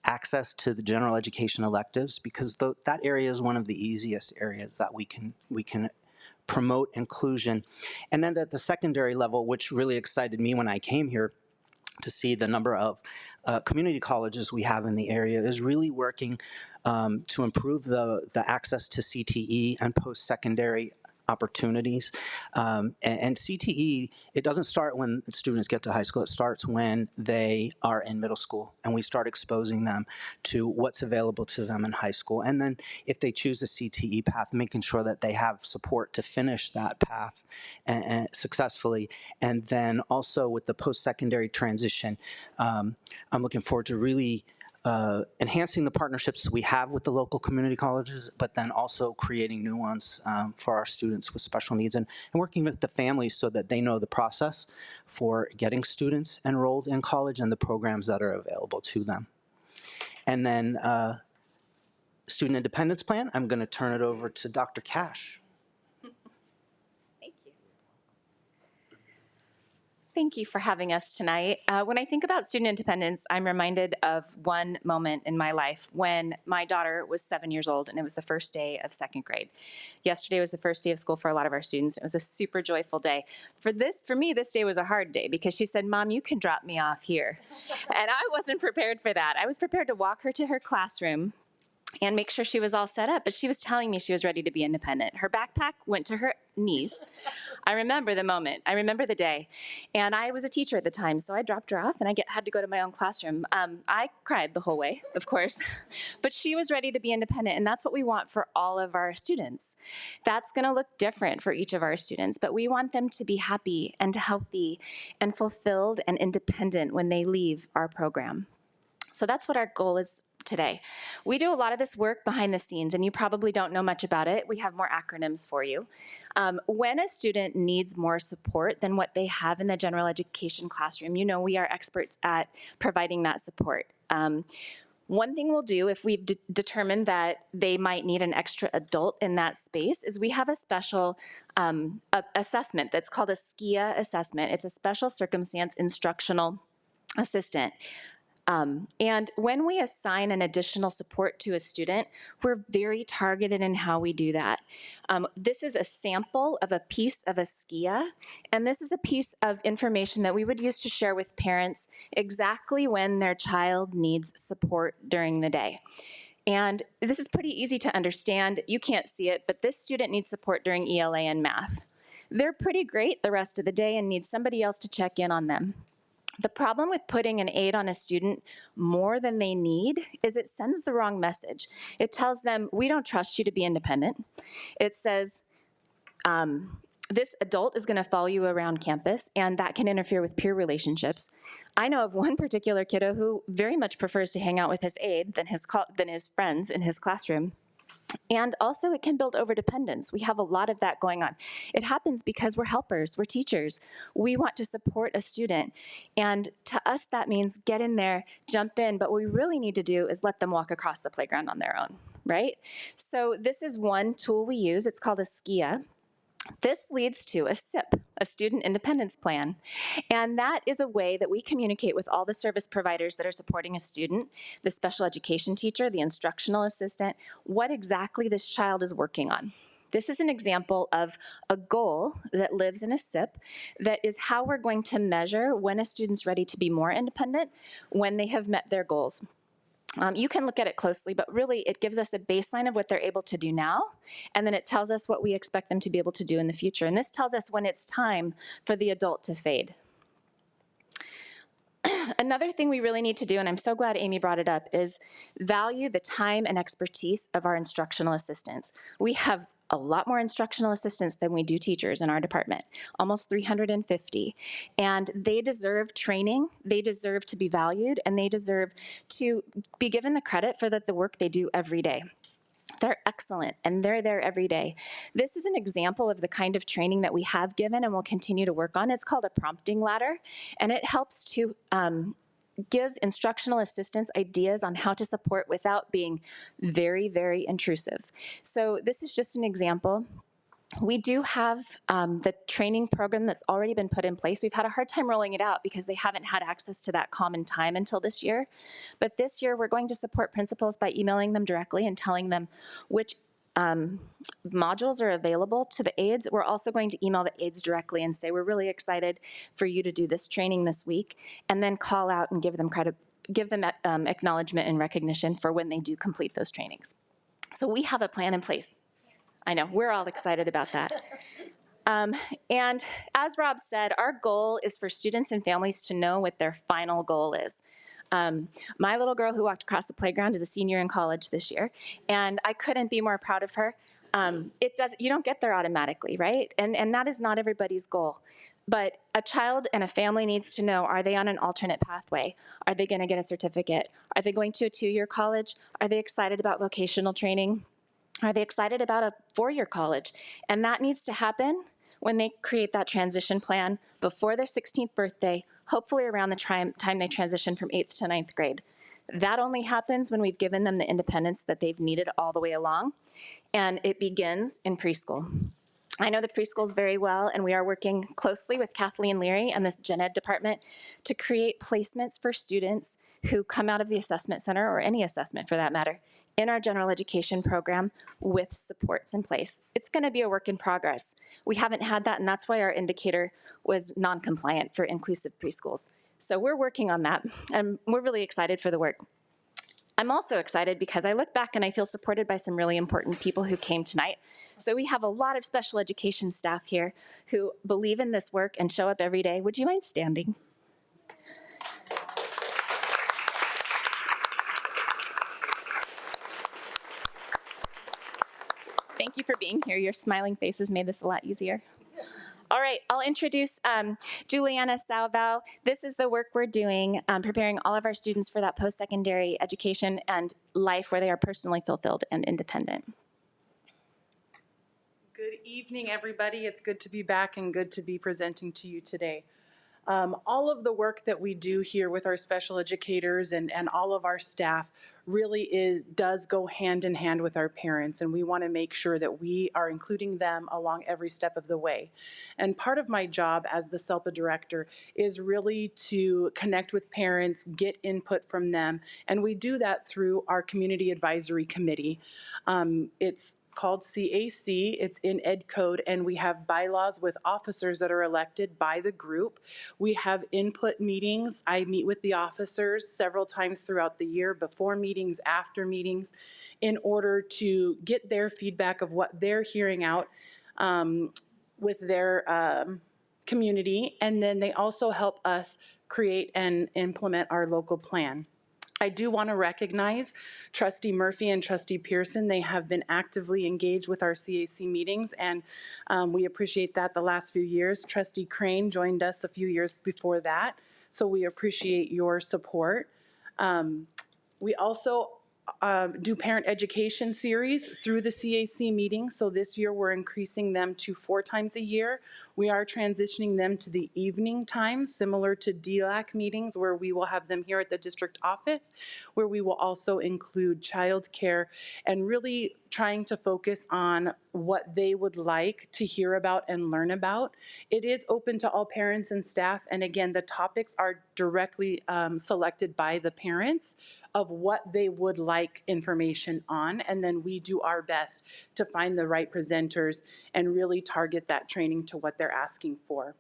access to the general education electives, because that area is one of the easiest areas that we can promote inclusion. And then at the secondary level, which really excited me when I came here to see the number of community colleges we have in the area, is really working to improve the access to CTE and post-secondary opportunities. And CTE, it doesn't start when students get to high school. It starts when they are in middle school, and we start exposing them to what's available to them in high school. And then if they choose a CTE path, making sure that they have support to finish that path and successfully. And then also with the post-secondary transition, I'm looking forward to really enhancing the partnerships we have with the local community colleges, but then also creating new ones for our students with special needs, and working with the families so that they know the process for getting students enrolled in college and the programs that are available to them. And then Student Independence Plan, I'm going to turn it over to Dr. Cash. Thank you for having us tonight. When I think about student independence, I'm reminded of one moment in my life when my daughter was 7 years old, and it was the first day of second grade. Yesterday was the first day of school for a lot of our students. It was a super joyful day. For me, this day was a hard day because she said, "Mom, you can drop me off here." And I wasn't prepared for that. I was prepared to walk her to her classroom and make sure she was all set up. But she was telling me she was ready to be independent. Her backpack went to her knees. I remember the moment. I remember the day. And I was a teacher at the time, so I dropped her off, and I had to go to my own classroom. I cried the whole way, of course. But she was ready to be independent, and that's what we want for all of our students. That's going to look different for each of our students, but we want them to be happy and healthy and fulfilled and independent when they leave our program. So that's what our goal is today. We do a lot of this work behind the scenes, and you probably don't know much about it. We have more acronyms for you. When a student needs more support than what they have in the general education classroom, you know we are experts at providing that support. One thing we'll do if we've determined that they might need an extra adult in that space is we have a special assessment that's called a CSEA assessment. It's a special circumstance instructional assistant. And when we assign an additional support to a student, we're very targeted in how we do that. This is a sample of a piece of a CSEA, and this is a piece of information that we would use to share with parents exactly when their child needs support during the day. And this is pretty easy to understand. You can't see it, but this student needs support during ELA and math. They're pretty great the rest of the day and need somebody else to check in on them. The problem with putting an aid on a student more than they need is it sends the wrong message. It tells them, we don't trust you to be independent. It says, this adult is going to follow you around campus, and that can interfere with peer relationships. I know of one particular kiddo who very much prefers to hang out with his aide than his friends in his classroom. And also it can build overdependence. We have a lot of that going on. It happens because we're helpers, we're teachers. We want to support a student. And to us, that means get in there, jump in, but what we really need to do is let them walk across the playground on their own, right? So this is one tool we use. It's called a CSEA. This leads to a SIP, a Student Independence Plan. And that is a way that we communicate with all the service providers that are supporting a student, the special education teacher, the instructional assistant, what exactly this child is working on. This is an example of a goal that lives in a SIP that is how we're going to measure when a student's ready to be more independent, when they have met their goals. You can look at it closely, but really it gives us a baseline of what they're able to do now, and then it tells us what we expect them to be able to do in the future. And this tells us when it's time for the adult to fade. Another thing we really need to do, and I'm so glad Amy brought it up, is value the time and expertise of our instructional assistants. We have a lot more instructional assistants than we do teachers in our department, almost 350. And they deserve training, they deserve to be valued, and they deserve to be given the credit for the work they do every day. They're excellent, and they're there every day. This is an example of the kind of training that we have given and will continue to work on. It's called a prompting ladder, and it helps to give instructional assistants ideas on how to support without being very, very intrusive. So this is just an example. We do have the training program that's already been put in place. We've had a hard time rolling it out because they haven't had access to that common time until this year. But this year, we're going to support principals by emailing them directly and telling them which modules are available to the aides. We're also going to email the aides directly and say, we're really excited for you to do this training this week, and then call out and give them credit, give them acknowledgement and recognition for when they do complete those trainings. So we have a plan in place. I know, we're all excited about that. And as Rob said, our goal is for students and families to know what their final goal is. My little girl who walked across the playground is a senior in college this year, and I couldn't be more proud of her. You don't get there automatically, right? And that is not everybody's goal. But a child and a family needs to know, are they on an alternate pathway? Are they going to get a certificate? Are they going to a 2-year college? Are they excited about vocational training? Are they excited about a 4-year college? And that needs to happen when they create that transition plan before their 16th birthday, hopefully around the time they transition from 8th to 9th grade. That only happens when we've given them the independence that they've needed all the way along, and it begins in preschool. I know the preschools very well, and we are working closely with Kathleen Leary and the Gen Ed department to create placements for students who come out of the assessment center, or any assessment for that matter, in our general education program with supports in place. It's going to be a work in progress. We haven't had that, and that's why our indicator was non-compliant for inclusive preschools. So we're working on that, and we're really excited for the work. I'm also excited because I look back and I feel supported by some really important people who came tonight. So we have a lot of special education staff here who believe in this work and show up every day. Would you mind standing? Thank you for being here. Your smiling faces made this a lot easier. All right, I'll introduce Juliana Salvao. This is the work we're doing, preparing all of our students for that post-secondary education and life where they are personally fulfilled and independent. Good evening, everybody. It's good to be back and good to be presenting to you today. All of the work that we do here with our special educators and all of our staff really does go hand in hand with our parents, and we want to make sure that we are including them along every step of the way. And part of my job as the SELPA director is really to connect with parents, get input from them, and we do that through our Community Advisory Committee. It's called CAC. It's in Ed Code, and we have bylaws with officers that are elected by the group. We have input meetings. I meet with the officers several times throughout the year, before meetings, after meetings, in order to get their feedback of what they're hearing out with their community, and then they also help us create and implement our local plan. I do want to recognize Trustee Murphy and Trustee Pearson. They have been actively engaged with our CAC meetings, and we appreciate that the last few years. Trustee Crane joined us a few years before that, so we appreciate your support. We also do parent education series through the CAC meetings, so this year we're increasing them to 4 times a year. We are transitioning them to the evening times, similar to DLAC meetings, where we will have them here at the district office, where we will also include childcare and really trying to focus on what they would like to hear about and learn about. It is open to all parents and staff, and again, the topics are directly selected by the parents of what they would like information on, and then we do our best to find the right presenters and really target that training to what they're asking for.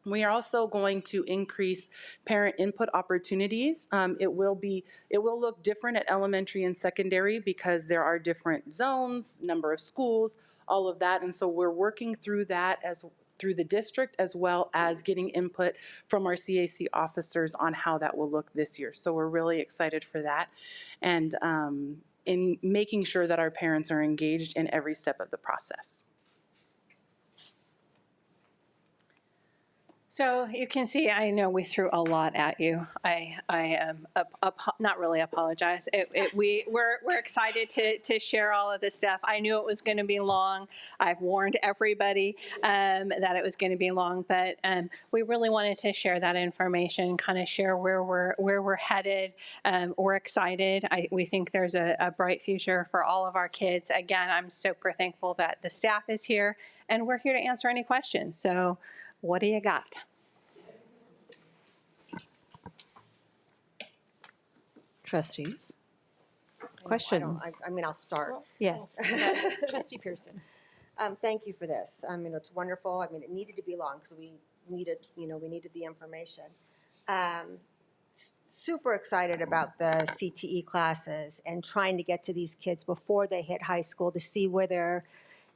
We are also going to increase parent input opportunities. It will look different at elementary and secondary because there are different zones, number of schools, all of that, and so we're working through that through the district, as well as getting input from our CAC officers on how that will look this year. So we're really excited for that, and in making sure that our parents are engaged in every step of the process. So you can see, I know we threw a lot at you. I not really apologize. We're excited to share all of this stuff. I knew it was going to be long. I've warned everybody that it was going to be long, but we really wanted to share that information, kind of share where we're headed. We're excited. We think there's a bright future for all of our kids. Again, I'm super thankful that the staff is here, and we're here to answer any questions. So what do you got? Trustees? Questions? I mean, I'll start. Yes. Trustee Pearson. Thank you for this. I mean, it's wonderful. I mean, it needed to be long because we needed the information. Super excited about the CTE classes and trying to get to these kids before they hit high school to see where their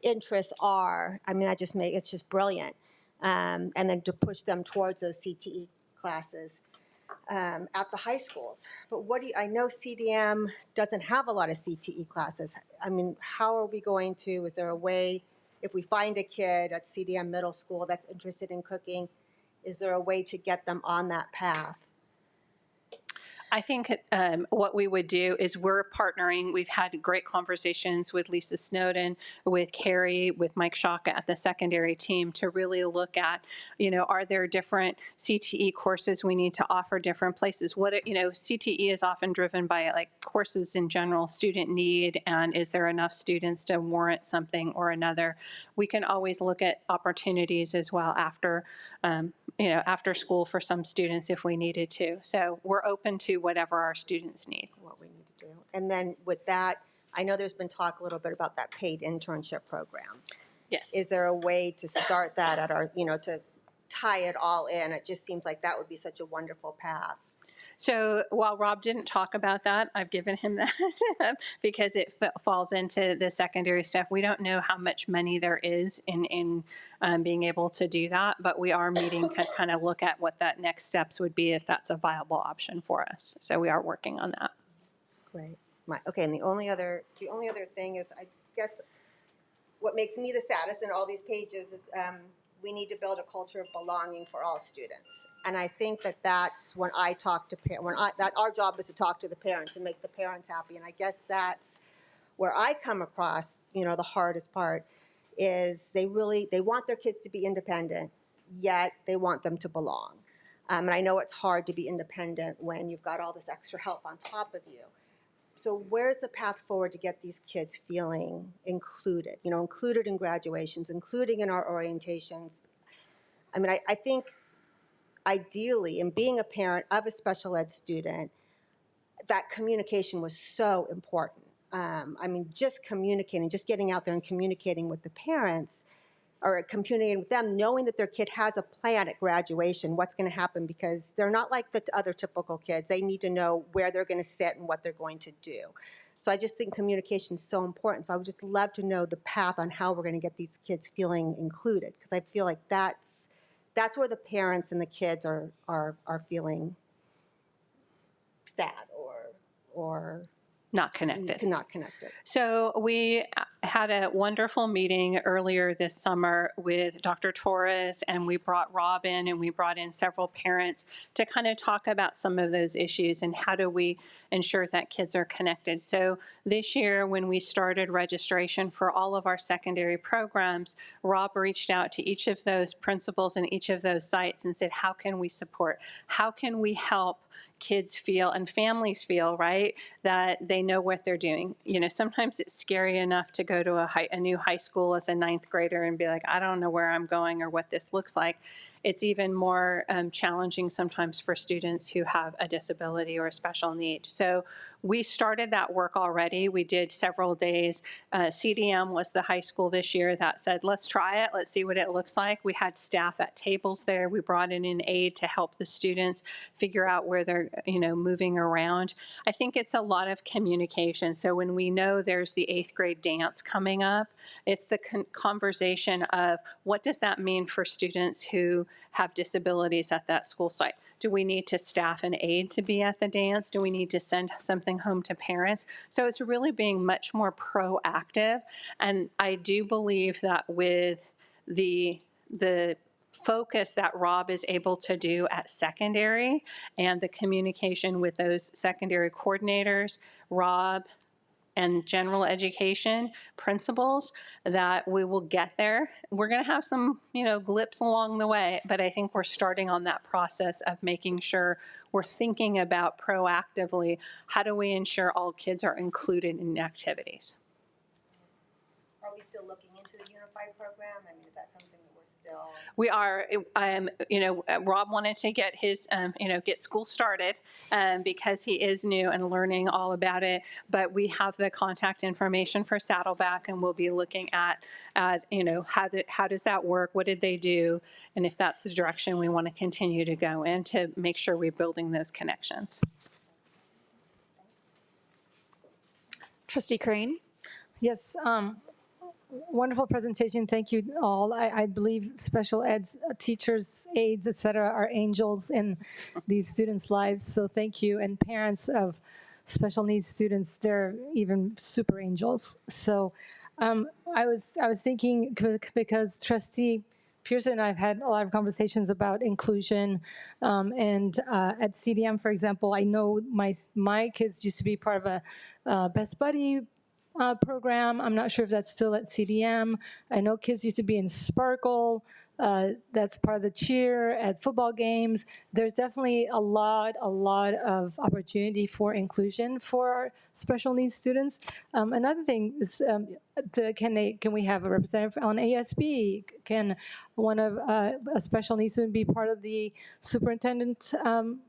interests are. I mean, it's just brilliant. And then to push them towards those CTE classes at the high schools. But I know CDM doesn't have a lot of CTE classes. I mean, how are we going to, is there a way, if we find a kid at CDM middle school that's interested in cooking, is there a way to get them on that path? I think what we would do is we're partnering. We've had great conversations with Lisa Snowden, with Carrie, with Mike Shaka at the secondary team to really look at, are there different CTE courses we need to offer different places? CTE is often driven by like courses in general, student need, and is there enough students to warrant something or another? We can always look at opportunities as well after school for some students if we needed to. So we're open to whatever our students need. What we need to do. And then with that, I know there's been talk a little bit about that paid internship program. Yes. Is there a way to start that at our, to tie it all in? It just seems like that would be such a wonderful path. So while Rob didn't talk about that, I've given him that because it falls into the secondary stuff. We don't know how much money there is in being able to do that, but we are meeting to kind of look at what that next steps would be if that's a viable option for us. So we are working on that. Great. Okay, and the only other thing is, I guess, what makes me the saddest in all these pages is we need to build a culture of belonging for all students. And I think that that's when I talk to parents, that our job is to talk to the parents and make the parents happy. And I guess that's where I come across, the hardest part is they want their kids to be independent, yet they want them to belong. And I know it's hard to be independent when you've got all this extra help on top of you. So where's the path forward to get these kids feeling included, included in graduations, including in our orientations? I mean, I think ideally, in being a parent of a special ed student, that communication was so important. I mean, just communicating, just getting out there and communicating with the parents, or communicating with them, knowing that their kid has a plan at graduation, what's going to happen, because they're not like the other typical kids. They need to know where they're going to sit and what they're going to do. So I just think communication is so important. So I would just love to know the path on how we're going to get these kids feeling included, because I feel like that's where the parents and the kids are feeling sad or Not connected. Not connected. So we had a wonderful meeting earlier this summer with Dr. Torres, and we brought Rob in, and we brought in several parents to kind of talk about some of those issues and how do we ensure that kids are connected. So this year, when we started registration for all of our secondary programs, Rob reached out to each of those principals and each of those sites and said, how can we support? How can we help kids feel and families feel, right, that they know what they're doing? Sometimes it's scary enough to go to a new high school as a ninth grader and be like, I don't know where I'm going or what this looks like. It's even more challenging sometimes for students who have a disability or a special need. So we started that work already. We did several days. CDM was the high school this year that said, let's try it. Let's see what it looks like. We had staff at tables there. We brought in an aide to help the students figure out where they're, moving around. I think it's a lot of communication. So when we know there's the 8th grade dance coming up, it's the conversation of what does that mean for students who have disabilities at that school site? Do we need to staff an aide to be at the dance? Do we need to send something home to parents? So it's really being much more proactive. And I do believe that with the focus that Rob is able to do at secondary and the communication with those secondary coordinators, Rob, and general education principals, that we will get there. We're going to have some, blips along the way, but I think we're starting on that process of making sure we're thinking about proactively, how do we ensure all kids are included in activities? Are we still looking into the unified program? I mean, is that something that we're still? We are, Rob wanted to get his, get school started because he is new and learning all about it. But we have the contact information for Saddleback, and we'll be looking at how does that work? What did they do? And if that's the direction we want to continue to go in to make sure we're building those connections. Trustee Crane? Yes, wonderful presentation. Thank you all. I believe special eds, teachers, aides, et cetera, are angels in these students' lives. So thank you. And parents of special needs students, they're even super angels. So I was thinking, because Trustee Pearson and I have had a lot of conversations about inclusion, and at CDM, for example, I know my kids used to be part of a Best Buddy program. I'm not sure if that's still at CDM. I know kids used to be in Sparkle. That's part of the cheer at football games. There's definitely a lot of opportunity for inclusion for our special needs students. Another thing is, can we have a representative on ASB? Can one of a special needs student be part of the superintendent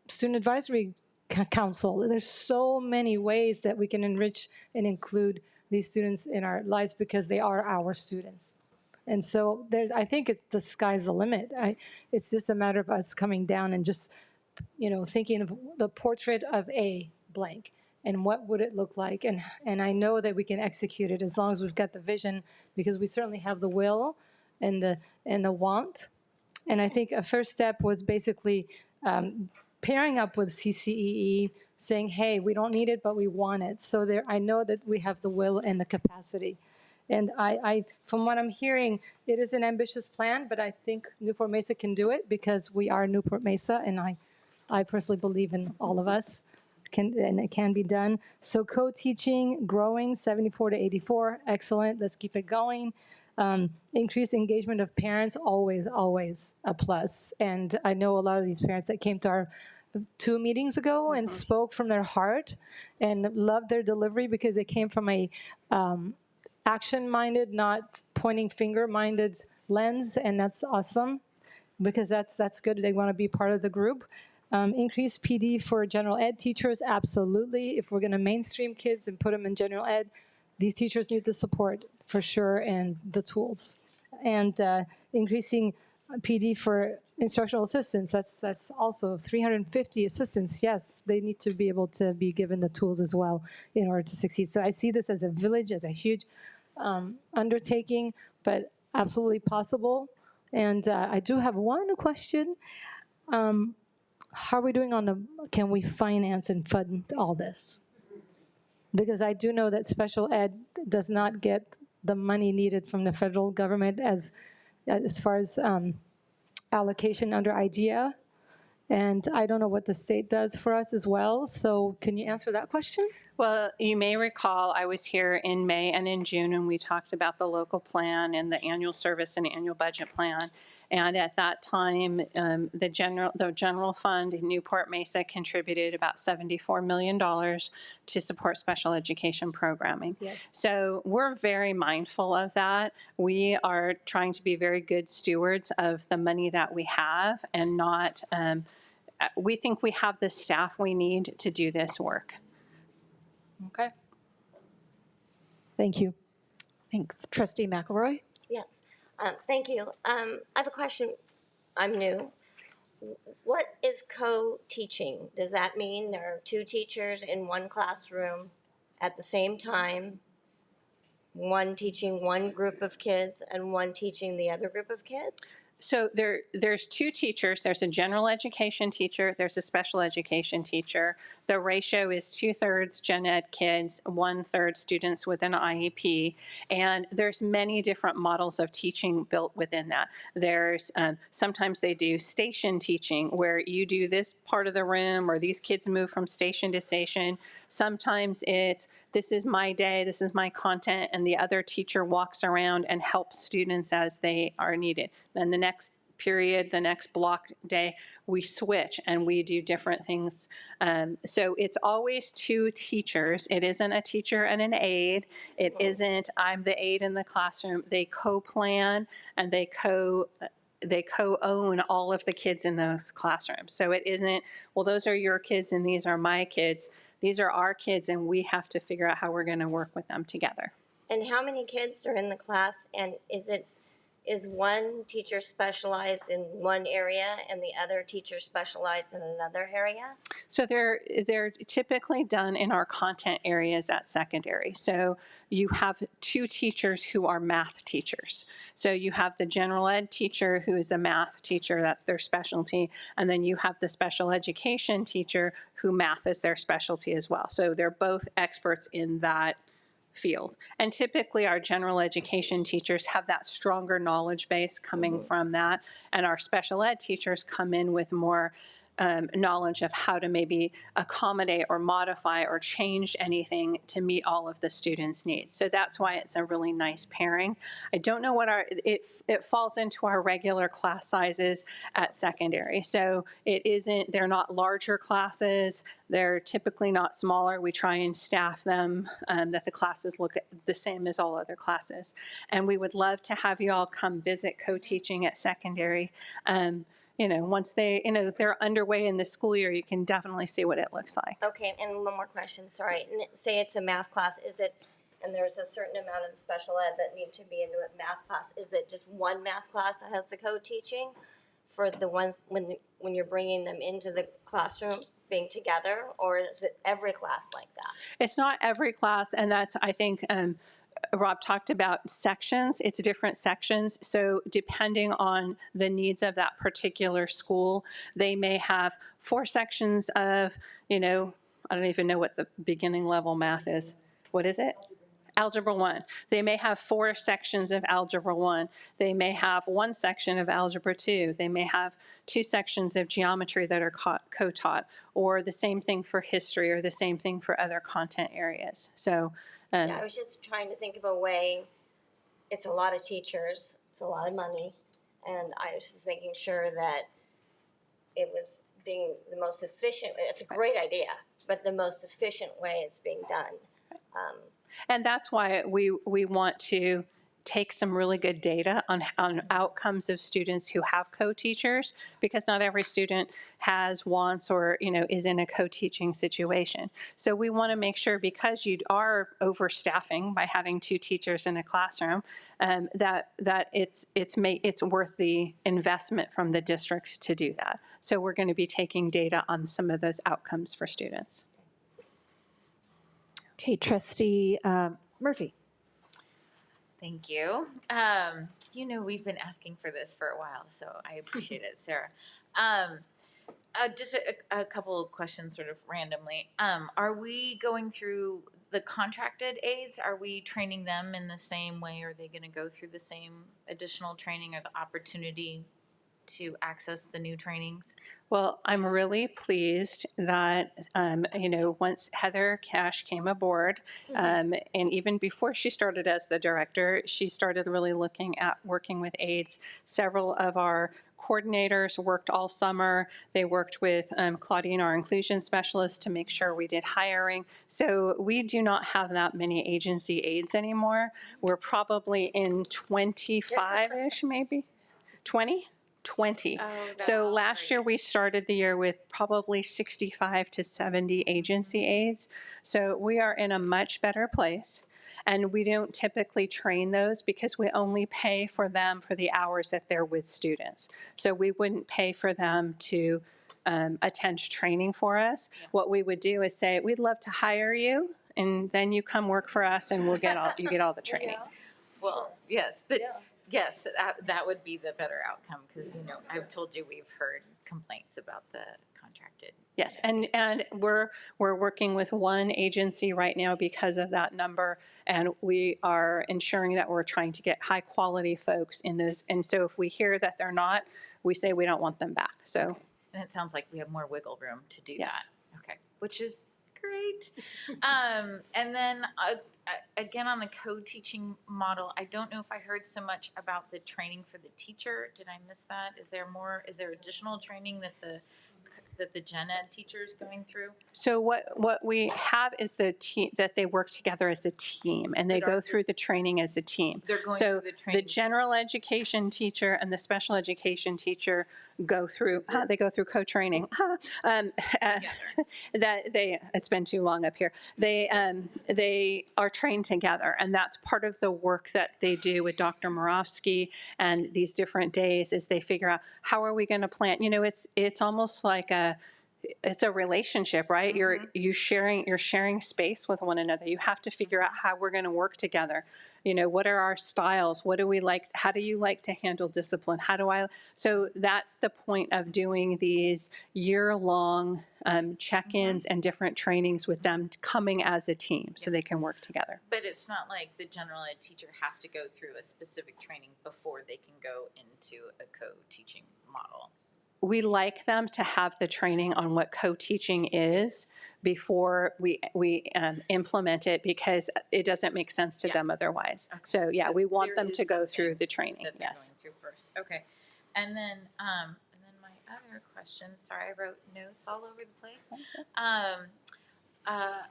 student advisory council? There's so many ways that we can enrich and include these students in our lives because they are our students. And so I think the sky's the limit. It's just a matter of us coming down and just thinking of the portrait of a blank and what would it look like. And I know that we can execute it as long as we've got the vision, because we certainly have the will and the want. And I think a first step was basically pairing up with CCEE, saying, hey, we don't need it, but we want it. So I know that we have the will and the capacity. And I, from what I'm hearing, it is an ambitious plan, but I think Newport-Mesa can do it because we are Newport-Mesa, and I personally believe in all of us, and it can be done. So co-teaching, growing, 74 to 84, excellent, let's keep it going. Increased engagement of parents, always a plus. And I know a lot of these parents that came to our 2 meetings ago and spoke from their heart and loved their delivery because it came from a action-minded, not pointing finger-minded lens, and that's awesome because that's good. They want to be part of the group. Increased PD for general ed teachers, absolutely. If we're going to mainstream kids and put them in general ed, these teachers need the support for sure and the tools. And increasing PD for instructional assistants, that's also 350 assistants. Yes, they need to be able to be given the tools as well in order to succeed. So I see this as a village, as a huge undertaking, but absolutely possible. And I do have one question. How are we doing can we finance and fund all this? Because I do know that special ed does not get the money needed from the federal government as far as allocation under IDEA. And I don't know what the state does for us as well. So can you answer that question? Well, you may recall I was here in May and in June, and we talked about the local plan and the annual service and annual budget plan. And at that time, the general fund in Newport-Mesa contributed about $74 million to support special education programming. Yes. So we're very mindful of that. We are trying to be very good stewards of the money that we have and not, we think we have the staff we need to do this work. Okay. Thank you. Thanks. Trustee McElroy? Yes, thank you. I have a question. I'm new. What is co-teaching? Does that mean there are 2 teachers in one classroom at the same time, one teaching one group of kids and one teaching the other group of kids? So there's 2 teachers. There's a general education teacher. There's a special education teacher. The ratio is 2/3 gen ed kids, 1/3 students with an IEP. And there's many different models of teaching built within that. There's sometimes they do station teaching where you do this part of the room or these kids move from station to station. Sometimes it's this is my day, this is my content, and the other teacher walks around and helps students as they are needed. Then the next period, the next block day, we switch and we do different things. So it's always 2 teachers. It isn't a teacher and an aide. It isn't I'm the aide in the classroom. They co-plan and they co-own all of the kids in those classrooms. So it isn't, well, those are your kids and these are my kids. These are our kids, and we have to figure out how we're going to work with them together. And how many kids are in the class? And is one teacher specialized in one area and the other teacher specialized in another area? So they're typically done in our content areas at secondary. So you have 2 teachers who are math teachers. So you have the general ed teacher who is a math teacher, that's their specialty, and then you have the special education teacher who math is their specialty as well. So they're both experts in that field. And typically our general education teachers have that stronger knowledge base coming from that, and our special ed teachers come in with more knowledge of how to maybe accommodate or modify or change anything to meet all of the students' needs. So that's why it's a really nice pairing. I don't know what it falls into our regular class sizes at secondary. So they're not larger classes. They're typically not smaller. We try and staff them that the classes look the same as all other classes. And we would love to have you all come visit co-teaching at secondary. Once they're underway in the school year, you can definitely see what it looks like. Okay, and one more question, sorry. Say it's a math class, and there's a certain amount of special ed that need to be in a math class, is it just one math class that has the co-teaching? for the ones when you're bringing them into the classroom being together, or is it every class like that? It's not every class, and that's, I think, Rob talked about sections. It's different sections. So depending on the needs of that particular school, they may have 4 sections of, I don't even know what the beginning level math is. What is it? Algebra 1. They may have 4 sections of Algebra 1. They may have 1 section of Algebra 2. They may have 2 sections of geometry that are co-taught, or the same thing for history, or the same thing for other content areas. So I was just trying to think of a way. It's a lot of teachers. It's a lot of money. And I was just making sure that it was being the most efficient. It's a great idea, but the most efficient way it's being done. And that's why we want to take some really good data on outcomes of students who have co-teachers, because not every student has, wants, or is in a co-teaching situation. So we want to make sure, because you are overstaffing by having 2 teachers in a classroom, that it's worth the investment from the district to do that. So we're going to be taking data on some of those outcomes for students. Okay, Trustee Murphy. Thank you. We've been asking for this for a while, so I appreciate it, Sarah. Just a couple of questions sort of randomly. Are we going through the contracted aides? Are we training them in the same way? Are they going to go through the same additional training or the opportunity to access the new trainings? Well, I'm really pleased that, once Heather Cash came aboard, and even before she started as the director, she started really looking at working with aides. Several of our coordinators worked all summer. They worked with Claudine, our inclusion specialist, to make sure we did hiring. So we do not have that many agency aides anymore. We're probably in 25-ish, maybe? 20? So last year we started the year with probably 65 to 70 agency aides. So we are in a much better place. And we don't typically train those because we only pay for them for the hours that they're with students. So we wouldn't pay for them to attend training for us. Yeah. What we would do is say, we'd love to hire you, and then you come work for us and you get all the training. Well, yes, but yes, that would be the better outcome, because, I've told you we've heard complaints about the contracted. Yes, and we're working with one agency right now because of that number, and we are ensuring that we're trying to get high quality folks in those. And so if we hear that they're not, we say we don't want them back. So, okay. And it sounds like we have more wiggle room to do yes. that. Okay, which is great. And then again, on the co-teaching model, I don't know if I heard so much about the training for the teacher. Did I miss that? Is there additional training that the gen ed teacher is going through? So what we have is that they work together as a team, and they go through the training as a team. They're going so through the training. The general education teacher and the special education teacher go through co-training. It's been too long up here. They are trained together, and that's part of the work that they do with Dr. Moravsky and these different days, is they figure out, how are we going to plan? It's almost like it's a relationship, right? Mm-hmm. You're sharing space with one another. You have to figure out how we're going to work together. What are our styles? What do we like? How do you like to handle discipline? So that's the point of doing these year-long check-ins and different trainings with them coming as a team, so they can work together. But it's not like the general ed teacher has to go through a specific training before they can go into a co-teaching model. We like them to have the training on what co-teaching is before we implement it, because it doesn't make sense to them otherwise. Okay. So we want them to go through the training. That they're going through first. Okay, and then my other question. Sorry, I wrote notes all over the place.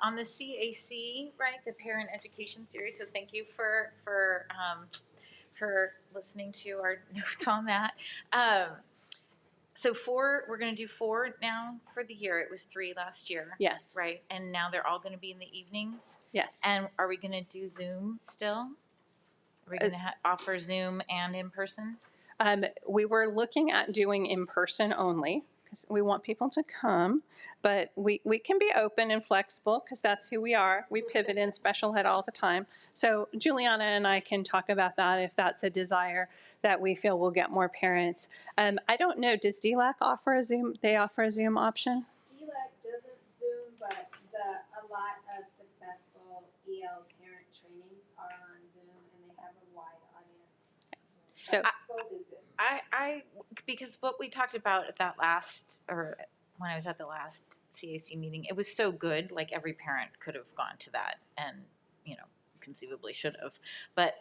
On the CAC, right, the Parent Education Series. So thank you for listening to our notes on that. So we're going to do 4 now for the year. It was 3 last year. Yes. Right. And now they're all going to be in the evenings. Yes. And are we going to do Zoom still? Are we going to offer Zoom and in person? We were looking at doing in-person only, because we want people to come, but we can be open and flexible, because that's who we are. We pivot in special ed all the time. So Juliana and I can talk about that if that's a desire that we feel will get more parents. I don't know, does DLAC offer a Zoom? They offer a Zoom option? DLAC doesn't Zoom, but a lot of successful EL parent trainings are on Zoom, and they have a wide audience. So Both is good. I because what we talked about at that last, or when I was at the last CAC meeting, it was so good. Like every parent could have gone to that, and conceivably should have. But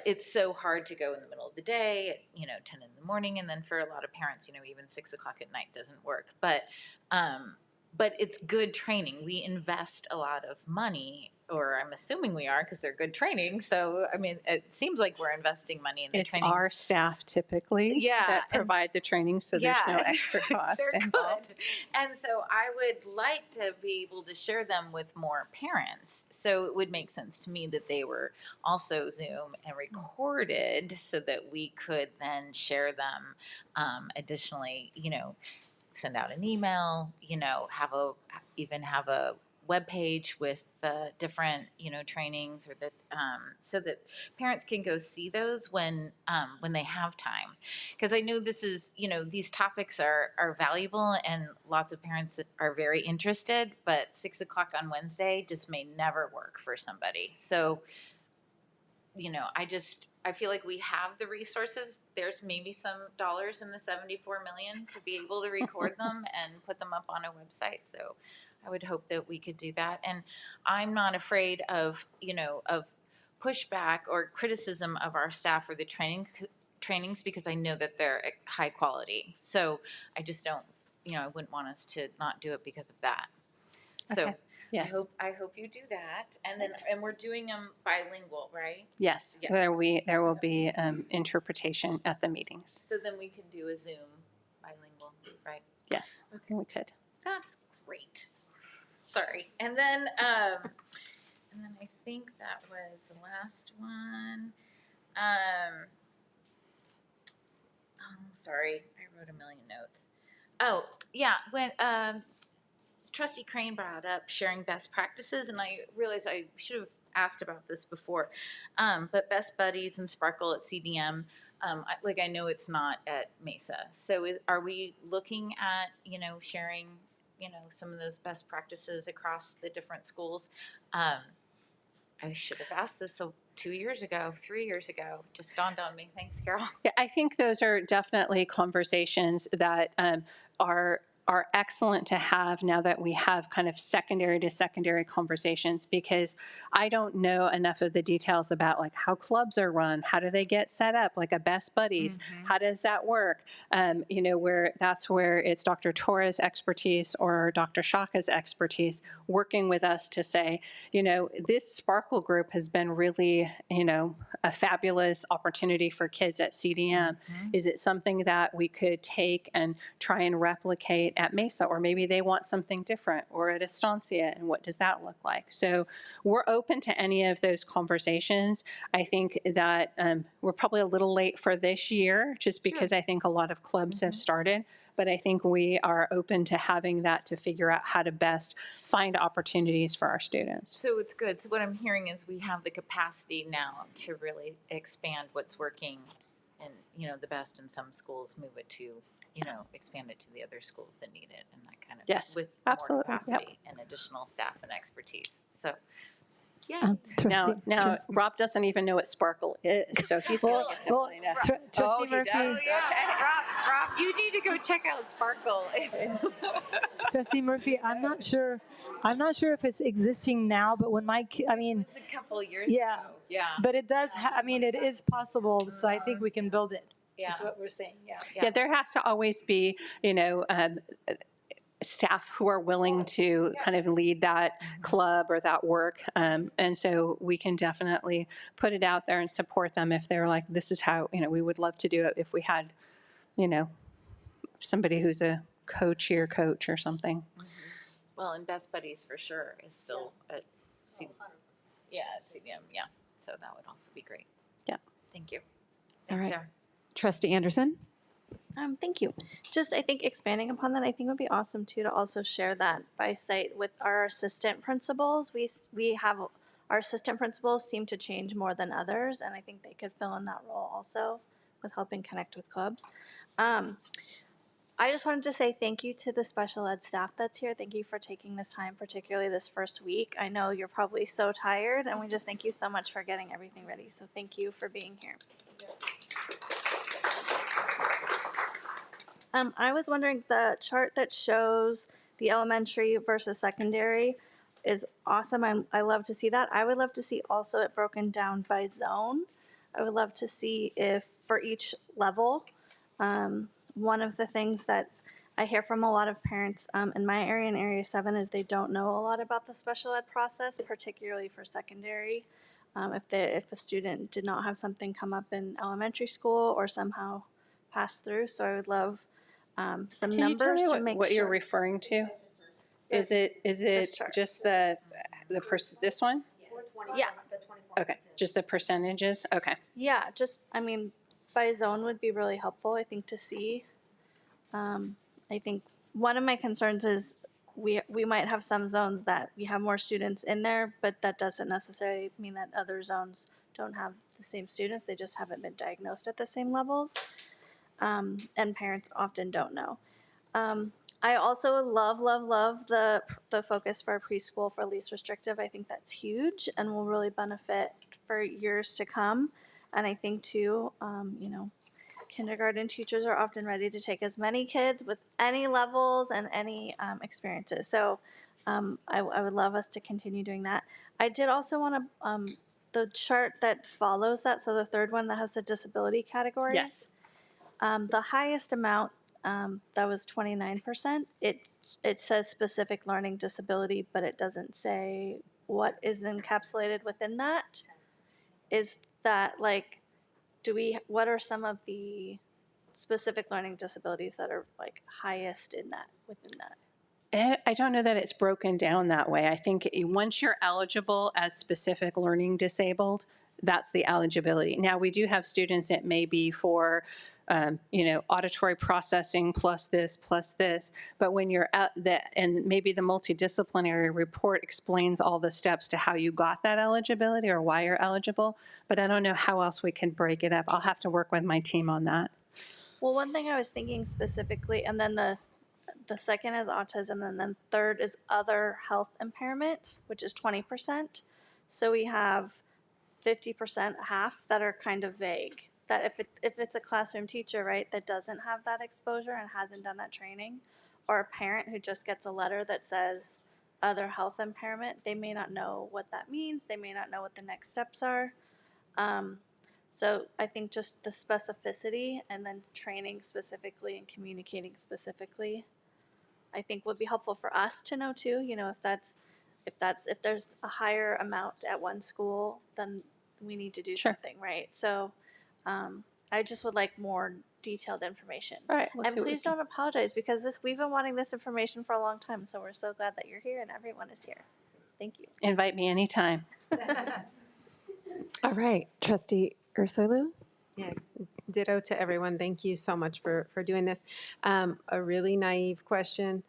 it's so hard to go in the middle of the day at 10 in the morning, and then for a lot of parents, even 6 o'clock at night doesn't work. But it's good training. We invest a lot of money, or I'm assuming we are, because they're good training. So, I mean, it seems like we're investing money in the training. It's our staff typically that and provide the training, so there's no extra cost they're involved. good. And so I would like to be able to share them with more parents. So it would make sense to me that they were also Zoom and recorded, so that we could then share them additionally, send out an email, have a web page with the different, trainings, or that, so that parents can go see those when they have time. Because I know this is, these topics are valuable, and lots of parents are very interested, but 6 o'clock on Wednesday just may never work for somebody. So, I feel like we have the resources. There's maybe some dollars in the $74 million to be able to record them and put them up on a website. So I would hope that we could do that. And I'm not afraid of pushback or criticism of our staff or the trainings, because I know that they're high quality. So I just don't, I wouldn't want us to not do it because of that. So Okay. Yes. I hope you do that. And we're doing them bilingual, right? Yes, Yes. there will be interpretation at the meetings. So then we can do a Zoom bilingual, right? Yes, okay, we could. That's great. Sorry. And then I think that was the last one. Sorry, I wrote a million notes. Oh, yeah, when Trustee Crane brought up sharing best practices, and I realized I should have asked about this before, but Best Buddies and Sparkle at CDM, I know it's not at Mesa. So are we looking at, sharing, some of those best practices across the different schools? I should have asked this 2 years ago, 3 years ago, just dawned on me. Thanks, Carol. Yeah, I think those are definitely conversations that are excellent to have now that we have kind of secondary to secondary conversations, because I don't know enough of the details about like how clubs are run, how do they get set up, like a Best Buddies, how does that work? Where it's Dr. Torres' expertise or Dr. Shaka's expertise working with us to say, this Sparkle group has been really, a fabulous opportunity for kids at CDM. Is it something that we could take and try and replicate at Mesa, or maybe they want something different, or at Estancia, and what does that look like? So we're open to any of those conversations. I think that we're probably a little late for this year, just because I think a lot of clubs have started, but I think we are open to having that to figure out how to best find opportunities for our students. So it's good. So what I'm hearing is we have the capacity now to really expand what's working, and, the best in some schools, move it to, expand it to the other schools that need it, and that kind of, Yes, with absolutely, more yep. capacity and additional staff and expertise. So, yeah. Now Rob doesn't even know what Sparkle is, so he's going to get to find out. Trustee Murphy. Oh, yeah. Rob, you need to go check out Sparkle. Trustee Murphy, I'm not sure if it's existing now, but when it's a couple of years ago. Yeah. But it does, it is possible, so I think we can build it. Yeah. Is what we're saying, Yeah, there has to always be, staff who are willing to kind of lead that club or that work. And so we can definitely put it out there and support them if they're like, this is how, we would love to do it if we had, somebody who's a co-cheer coach or something. Well, and Best Buddies for sure is still at CDM. Yeah, at CDM, yeah. So that would also be great. Yeah. Thank you. All right. Sarah. Trustee Anderson? Thank you. Just, I think expanding upon that, I think it would be awesome too to also share that by site with our assistant principals. We have, our assistant principals seem to change more than others, and I think they could fill in that role also with helping connect with clubs. I just wanted to say thank you to the special ed staff that's here. Thank you for taking this time, particularly this first week. I know you're probably so tired, and we just thank you so much for getting everything ready. So thank you for being here. I was wondering, the chart that shows the elementary versus secondary is awesome. I love to see that. I would love to see also it broken down by zone. I would love to see if for each level, one of the things that I hear from a lot of parents in my area, in Area 7, is they don't know a lot about the special ed process, particularly for secondary. If a student did not have something come up in elementary school or somehow pass through. So I would love some Can numbers you tell to me make what sure. you're referring to? Is it chart. just this one? Yeah. Okay, just the percentages? Okay. Yeah, just, I mean, by zone would be really helpful, I think, to see. I think one of my concerns is we might have some zones that we have more students in there, but that doesn't necessarily mean that other zones don't have the same students. They just haven't been diagnosed at the same levels. And parents often don't know. I also love the focus for preschool for least restrictive. I think that's huge and will really benefit for years to come. And I think too, kindergarten teachers are often ready to take as many kids with any levels and any experiences. So I would love us to continue doing that. I did also want to, the chart that follows that, so the third one that has the disability categories. Yes. The highest amount, that was 29%. It says specific learning disability, but it doesn't say what is encapsulated within that. Is that like, what are some of the specific learning disabilities that are like highest in that, within that? I don't know that it's broken down that way. I think once you're eligible as specific learning disabled, that's the eligibility. Now, we do have students that may be for, auditory processing plus this, but when you're at that, and maybe the multidisciplinary report explains all the steps to how you got that eligibility or why you're eligible, but I don't know how else we can break it up. I'll have to work with my team on that. Well, one thing I was thinking specifically, and then the second is autism, and then third is other health impairments, which is 20%. So we have 50%, half, that are kind of vague. That if it's a classroom teacher, right, that doesn't have that exposure and hasn't done that training, or a parent who just gets a letter that says other health impairment, they may not know what that means. They may not know what the next steps are. So I think just the specificity and then training specifically and communicating specifically, I think would be helpful for us to know too. If there's a higher amount at one school, then we need to do something, right? So I just would like more detailed information. All right. And please don't apologize, because we've been wanting this information for a long time. So we're so glad that you're here and everyone is here. Thank you. Invite me anytime. All right, Trustee Ursulou? Yeah, ditto to everyone. Thank you so much for doing this. A really naive question.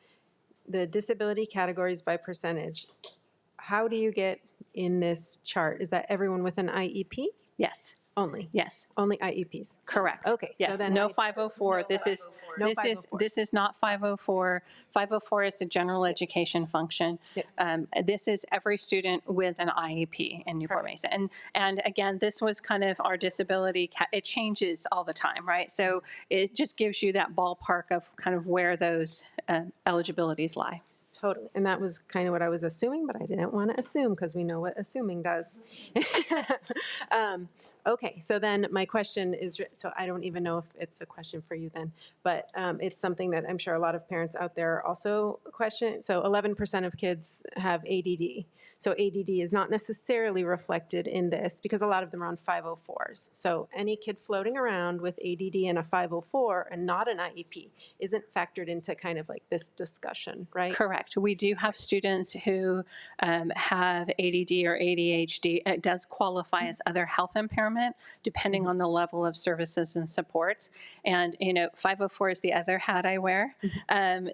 The disability categories by percentage, how do you get in this chart? Is that everyone with an IEP? Yes. Only? Yes. Only IEPs? Correct. Okay. Yes. So then No 504. This is not 504. 504 is the general education function. Yep. This is every student with an IEP in Newport-Mesa. And again, this was kind of our disability. It changes all the time, right? So it just gives you that ballpark of kind of where those eligibilities lie. Totally. And that was kind of what I was assuming, but I didn't want to assume because we know what assuming does. Okay, so then my question is, so I don't even know if it's a question for you then, but it's something that I'm sure a lot of parents out there also question. So 11% of kids have ADD. So ADD is not necessarily reflected in this because a lot of them are on 504s. So any kid floating around with ADD and a 504 and not an IEP isn't factored into kind of like this discussion, right? Correct. We do have students who have ADD or ADHD. It does qualify as other health impairment, depending on the level of services and supports. And, 504 is the other hat I wear.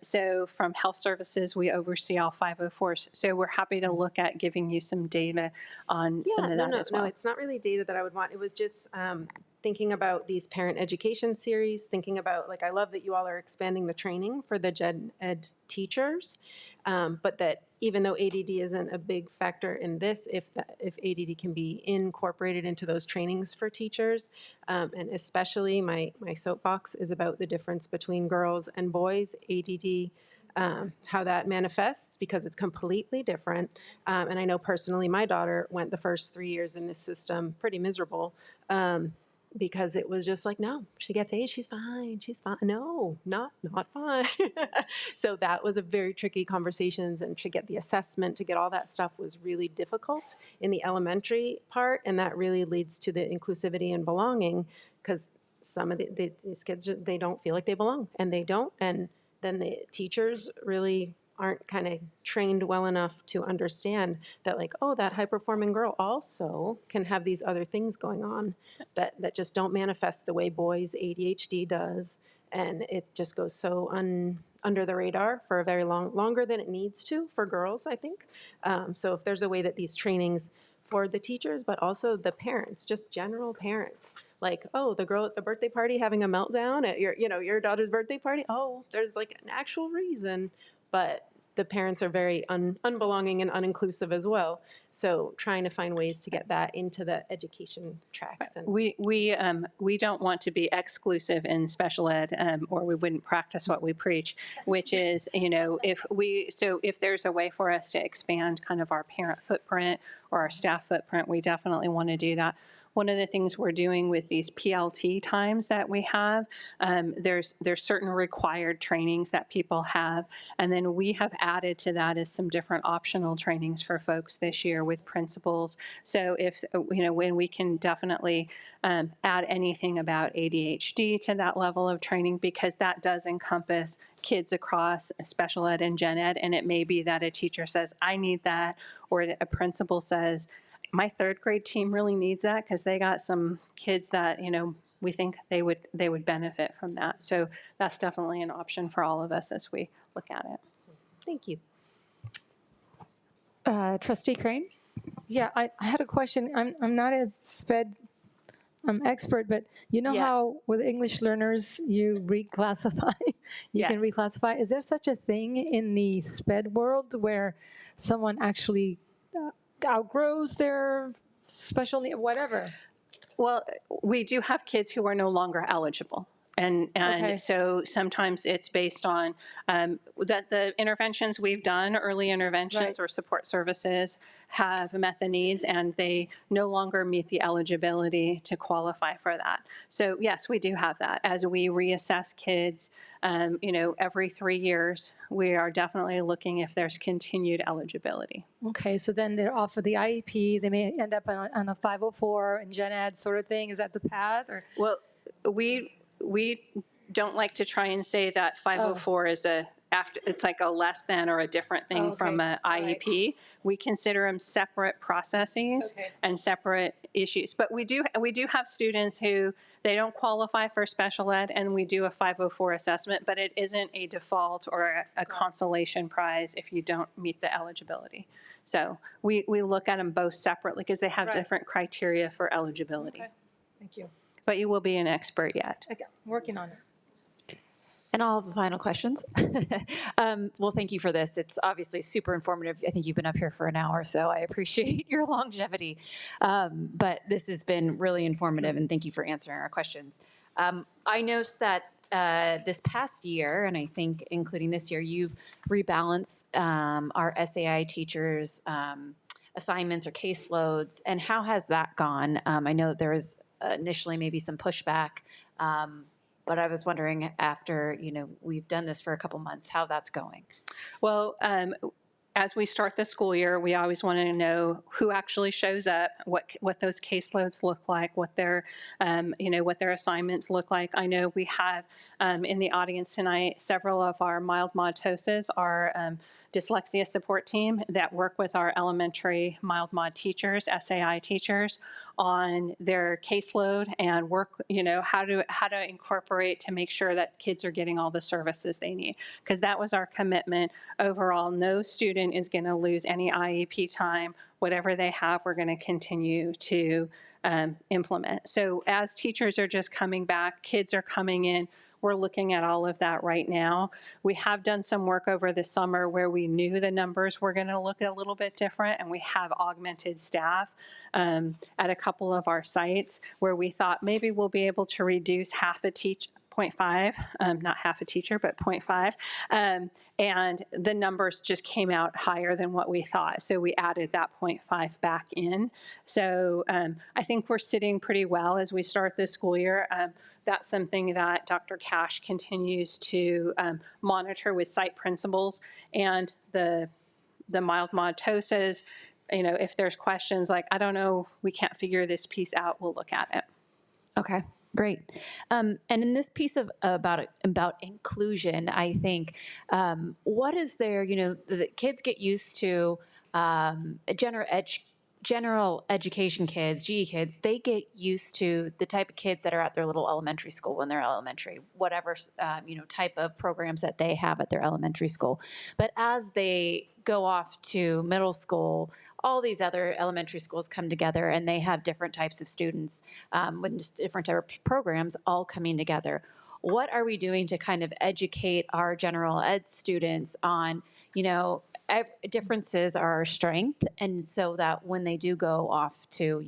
So from health services, we oversee all 504s. So we're happy to look at giving you some data on some of that as well. No, it's not really data that I would want. It was just thinking about these parent education series, thinking about, like, I love that you all are expanding the training for the gen ed teachers, but that even though ADD isn't a big factor in this, if ADD can be incorporated into those trainings for teachers, and especially my soapbox is about the difference between girls and boys, ADD, how that manifests, because it's completely different. And I know personally my daughter went the first 3 years in this system pretty miserable, because it was just like, no, she gets A's, she's fine. No, not fine. So that was a very tricky conversations, and to get the assessment, to get all that stuff was really difficult in the elementary part. And that really leads to the inclusivity and belonging, because some of these kids, they don't feel like they belong, and they don't. And then the teachers really aren't kind of trained well enough to understand that, like, oh, that high-performing girl also can have these other things going on that just don't manifest the way boys' ADHD does. And it just goes so under the radar for a very longer than it needs to for girls, I think. So if there's a way that these trainings for the teachers, but also the parents, just general parents, like, oh, the girl at the birthday party having a meltdown at your daughter's birthday party. Oh, there's like an actual reason, but the parents are very unbelonging and uninclusive as well. So trying to find ways to get that into the education tracks. And We don't want to be exclusive in special ed, or we wouldn't practice what we preach, which is, if there's a way for us to expand kind of our parent footprint or our staff footprint, we definitely want to do that. One of the things we're doing with these PLT times that we have, there's certain required trainings that people have, and then we have added to that is some different optional trainings for folks this year with principals. So if, when we can definitely add anything about ADHD to that level of training, because that does encompass kids across special ed and gen ed, and it may be that a teacher says, I need that, or a principal says, my third grade team really needs that because they got some kids that, we think they would benefit from that. So that's definitely an option for all of us as we look at it. Thank you. Trustee Crane? Yeah, I had a question. I'm not as SPED expert, but how with English learners you reclassify, you can reclassify. Is there such a thing in the SPED world where someone actually outgrows their special need, whatever? Well, we do have kids who are no longer eligible. And Okay. So sometimes it's based on that the interventions we've done, early interventions or support services, have met the needs, and they no longer meet the eligibility to qualify for that. So yes, we do have that. As we reassess kids, every 3 years, we are definitely looking if there's continued eligibility. Okay, so then they're off of the IEP. They may end up on a 504 and gen ed sort of thing. Is that the path? Or Well, we don't like to try and say that 504 is it's like a less than or a different thing from an IEP. We consider them separate processes and separate issues. But we do have students who they don't qualify for special ed, and we do a 504 assessment, but it isn't a default or a consolation prize if you don't meet the eligibility. So we look at them both separately because they have different criteria for eligibility. Okay. Thank you. But you will be an expert yet. Okay, working on it. And I'll have final questions. Well, thank you for this. It's obviously super informative. I think you've been up here for an hour, so I appreciate your longevity. But this has been really informative, and thank you for answering our questions. I noticed that this past year, and I think including this year, you've rebalanced our SAI teachers' assignments or caseloads. And how has that gone? I know that there was initially maybe some pushback, but I was wondering after, we've done this for a couple months, how that's going. Well, as we start the school year, we always want to know who actually shows up, what those caseloads look like, what their what their assignments look like. I know we have in the audience tonight several of our mild mod TOSAs, our dyslexia support team that work with our elementary mild mod teachers, SAI teachers, on their caseload and work, how to incorporate to make sure that kids are getting all the services they need. Because that was our commitment overall. No student is going to lose any IEP time. Whatever they have, we're going to continue to implement. So as teachers are just coming back, kids are coming in, we're looking at all of that right now. We have done some work over the summer where we knew the numbers were going to look a little bit different, and we have augmented staff at a couple of our sites where we thought maybe we'll be able to reduce half a 0.5, not half a teacher, but 0.5. And the numbers just came out higher than what we thought. So we added that 0.5 back in. So I think we're sitting pretty well as we start this school year. That's something that Dr. Cash continues to monitor with site principals and the mild mod TOSAs. If there's questions like, I don't know, we can't figure this piece out, we'll look at it. Okay. Great. And in this piece of about inclusion, I think, what is there, the kids get used to general education kids, GE kids, they get used to the type of kids that are at their little elementary school when they're elementary, whatever, type of programs that they have at their elementary school. But as they go off to middle school, all these other elementary schools come together and they have different types of students with just different types of programs all coming together. What are we doing to kind of educate our general ed students on, differences are our strength, and so that when they do go off to,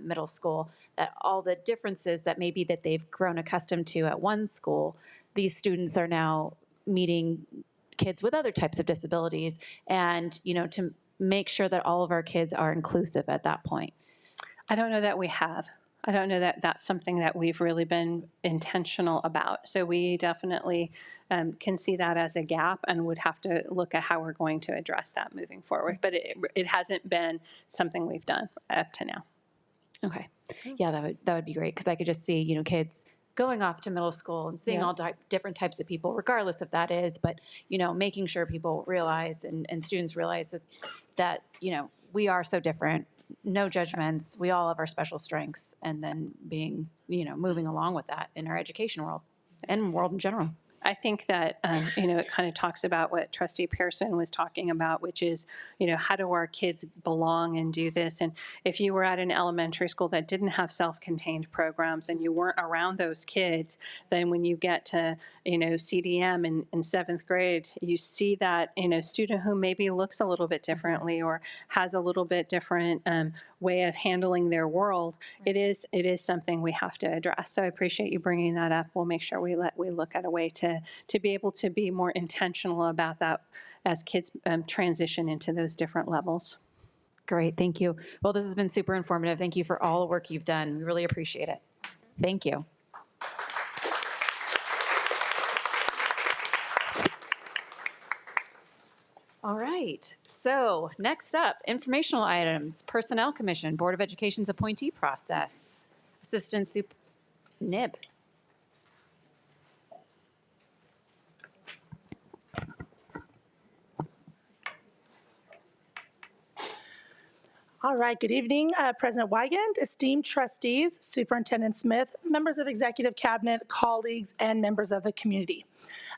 middle school, that all the differences that maybe that they've grown accustomed to at one school, these students are now meeting kids with other types of disabilities, and, to make sure that all of our kids are inclusive at that point. I don't know that we have. I don't know that that's something that we've really been intentional about. So we definitely can see that as a gap and would have to look at how we're going to address that moving forward. But it hasn't been something we've done up to now. Okay. Yeah, that would be great, because I could just see, kids going off to middle school and seeing all different types of people, regardless if that is, but, making sure people realize and students realize that, we are so different, no judgments, we all have our special strengths, and then being, moving along with that in our education world and world in general. I think that, it kind of talks about what Trustee Pearson was talking about, which is, how do our kids belong and do this? And if you were at an elementary school that didn't have self-contained programs and you weren't around those kids, then when you get to, CDM in seventh grade, you see that, student who maybe looks a little bit differently or has a little bit different way of handling their world. It is something we have to address. So I appreciate you bringing that up. We'll make sure we look at a way to be able to be more intentional about that as kids transition into those different levels. Great, thank you. Well, this has been super informative. Thank you for all the work you've done. We really appreciate it. Thank you. All right, so next up, informational items, Personnel Commission, Board of Education's appointee process. Assistant Sup. Nib. All right, good evening, President Wigand, esteemed trustees, Superintendent Smith, members of Executive Cabinet, colleagues, and members of the community.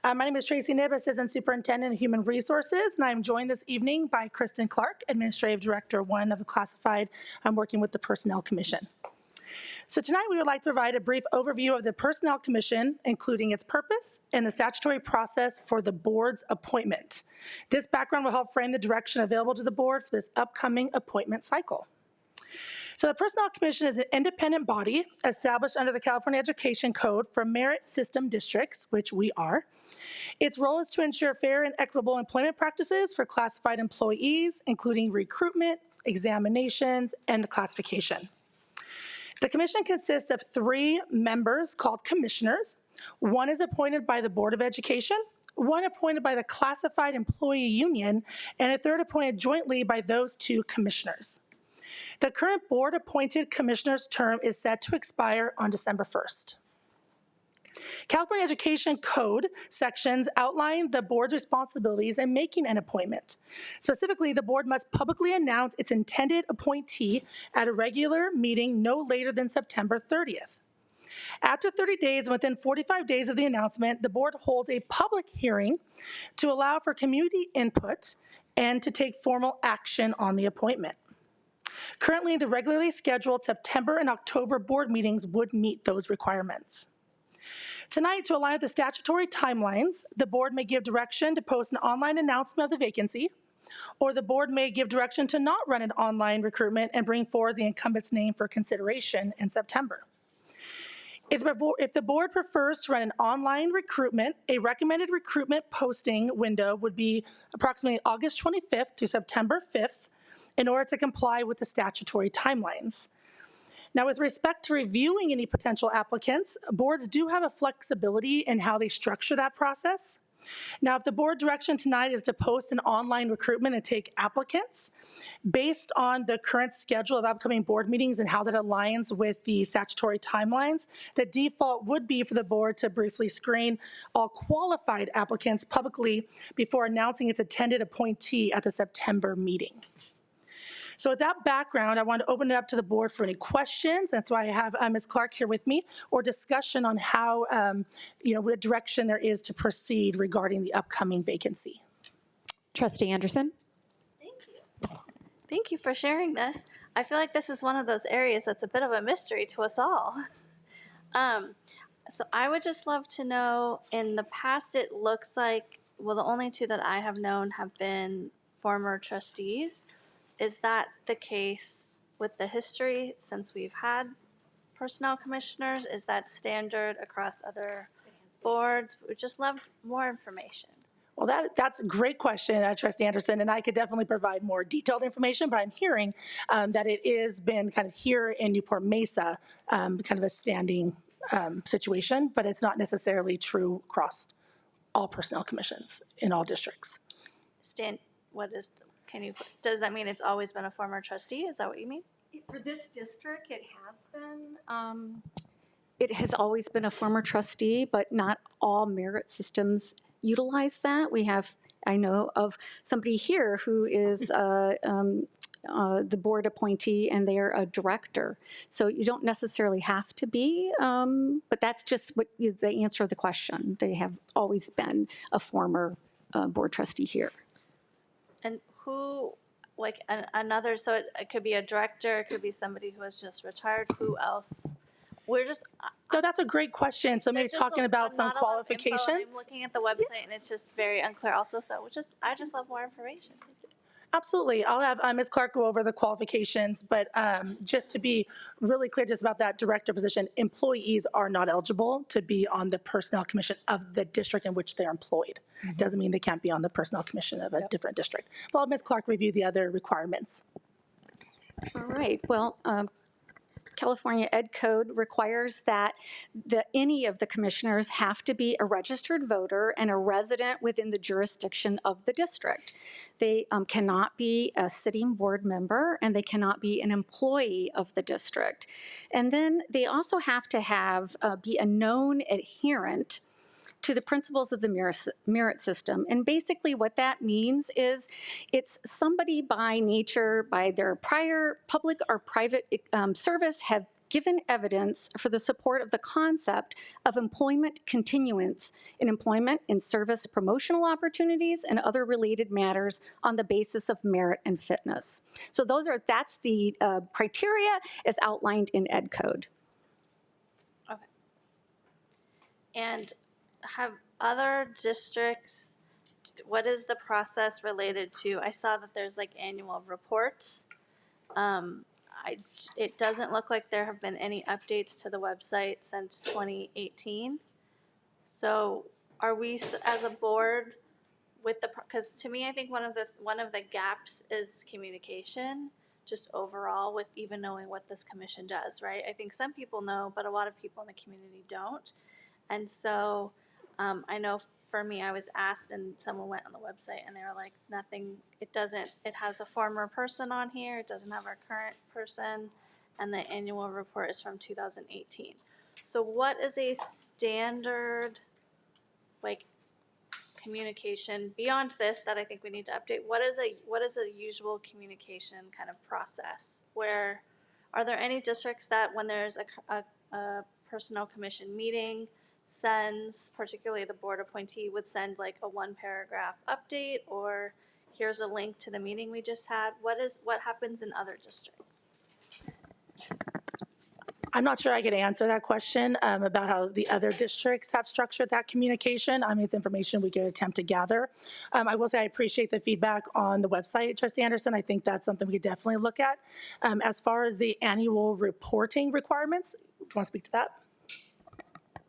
My name is Tracy Nib, Assistant Superintendent of Human Resources, and I am joined this evening by Kristen Clark, Administrative Director 1 of the Classified. I'm working with the Personnel Commission. So tonight we would like to provide a brief overview of the Personnel Commission, including its purpose and the statutory process for the board's appointment. This background will help frame the direction available to the board for this upcoming appointment cycle. So the Personnel Commission is an independent body established under the California Education Code for merit system districts, which we are. Its role is to ensure fair and equitable employment practices for classified employees, including recruitment, examinations, and classification. The commission consists of 3 members called commissioners. 1 is appointed by the Board of Education, one appointed by the classified employee union, and a third appointed jointly by those two commissioners. The current board-appointed commissioner's term is set to expire on December 1st. California Education Code sections outline the board's responsibilities in making an appointment. Specifically, the board must publicly announce its intended appointee at a regular meeting no later than September 30th. After 30 days and within 45 days of the announcement, the board holds a public hearing to allow for community input and to take formal action on the appointment. Currently, the regularly scheduled September and October board meetings would meet those requirements. Tonight, to align with the statutory timelines, the board may give direction to post an online announcement of the vacancy, or the board may give direction to not run an online recruitment and bring forward the incumbent's name for consideration in September. If the board prefers to run an online recruitment, a recommended recruitment posting window would be approximately August 25th through September 5th in order to comply with the statutory timelines. Now, with respect to reviewing any potential applicants, boards do have a flexibility in how they structure that process. Now, if the board direction tonight is to post an online recruitment and take applicants, based on the current schedule of upcoming board meetings and how that aligns with the statutory timelines, the default would be for the board to briefly screen all qualified applicants publicly before announcing its intended appointee at the September meeting. So with that background, I want to open it up to the board for any questions. That's why I have Ms. Clark here with me, or discussion on how, what direction there is to proceed regarding the upcoming vacancy. Trustee Anderson? Thank you for sharing this. I feel like this is one of those areas that's a bit of a mystery to us all. So I would just love to know, in the past it looks like, well, the only two that I have known have been former trustees. Is that the case with the history since we've had personnel commissioners? Is that standard across other boards? We just love more information. Well, that's a great question, Trustee Anderson, and I could definitely provide more detailed information, but I'm hearing that it is been kind of here in Newport-Mesa, kind of a standing situation, but it's not necessarily true across all personnel commissions in all districts. Does that mean it's always been a former trustee? Is that what you mean? For this district, it has been. It has always been a former trustee, but not all merit systems utilize that. I know of somebody here who is the board appointee, and they are a director. So you don't necessarily have to be, but that's just what the answer to the question. They have always been a former board trustee here. And who, like another, so it could be a director, it could be somebody who has just retired. Who else? No, that's a great question. So maybe talking about some qualifications. I'm looking at the website and it's just very unclear also. So I just love more information. Absolutely. I'll have Ms. Clark go over the qualifications, but just to be really clear just about that director position, employees are not eligible to be on the personnel commission of the district in which they're employed. Mm-hmm. Doesn't mean they can't be on the personnel commission of a different district. Well, Ms. Clark review the other requirements. All right. Well, California Ed Code requires that any of the commissioners have to be a registered voter and a resident within the jurisdiction of the district. They cannot be a sitting board member, and they cannot be an employee of the district. And then they also have to be a known adherent to the principles of the merit system. And basically what that means is it's somebody by nature, by their prior public or private service, have given evidence for the support of the concept of employment continuance in employment, in service promotional opportunities, and other related matters on the basis of merit and fitness. So that's the criteria as outlined in Ed Code. Okay. And have other districts, what is the process related to, I saw that there's like annual reports. It doesn't look like there have been any updates to the website since 2018. So are we as a board with because to me, I think one of the gaps is communication, just overall with even knowing what this commission does, right? I think some people know, but a lot of people in the community don't. And so I know for me, I was asked and someone went on the website and they were like, nothing, it has a former person on here, it doesn't have our current person, and the annual report is from 2018. So what is a standard, like, communication beyond this that I think we need to update? What is a usual communication kind of process? Where, are there any districts that when there's a personnel commission meeting, sends, particularly the board appointee would send like a 1-paragraph update, or here's a link to the meeting we just had? What happens in other districts? I'm not sure I could answer that question about how the other districts have structured that communication. I mean, it's information we could attempt to gather. I will say I appreciate the feedback on the website, Trustee Anderson. I think that's something we could definitely look at. As far as the annual reporting requirements, do you want to speak to that?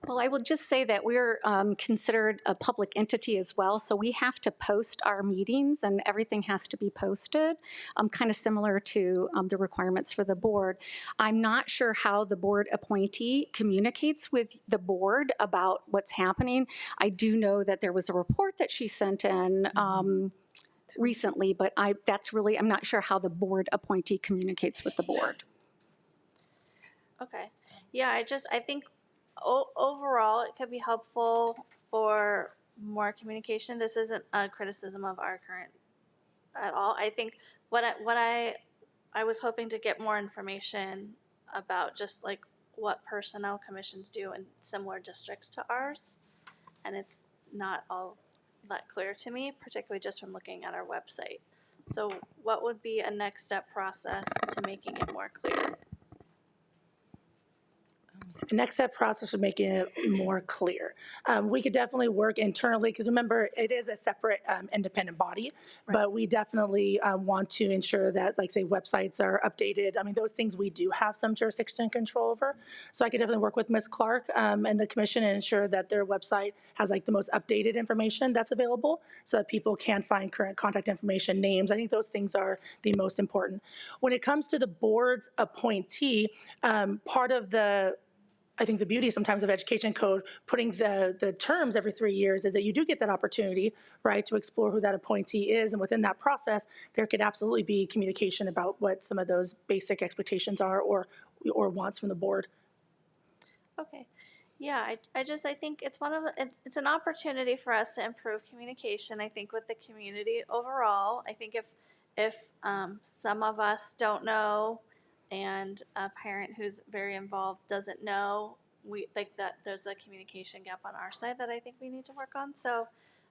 Well, I will just say that we're considered a public entity as well, so we have to post our meetings and everything has to be posted, kind of similar to the requirements for the board. I'm not sure how the board appointee communicates with the board about what's happening. I do know that there was a report that she sent in recently, but I'm not sure how the board appointee communicates with the board. Okay. Yeah, I think overall, it could be helpful for more communication. This isn't a criticism of our current at all. I think what I was hoping to get more information about just like what personnel commissions do in similar districts to ours, and it's not all that clear to me, particularly just from looking at our website. So what would be a next step process to making it more clear? The next step process of making it more clear. We could definitely work internally, because remember, it is a separate independent body, but we definitely want to ensure that, like, say, websites are updated. I mean, those things we do have some jurisdiction and control over. So I could definitely work with Ms. Clark and the commission and ensure that their website has like the most updated information that's available so that people can find current contact information, names. I think those things are the most important. When it comes to the board's appointee, part of I think the beauty sometimes of education code, putting the terms every 3 years, is that you do get that opportunity, right, to explore who that appointee is. And within that process, there could absolutely be communication about what some of those basic expectations are or wants from the board. Okay. Yeah, I think it's an opportunity for us to improve communication, I think, with the community overall. I think if some of us don't know, and a parent who's very involved doesn't know, we like that there's a communication gap on our side that I think we need to work on. So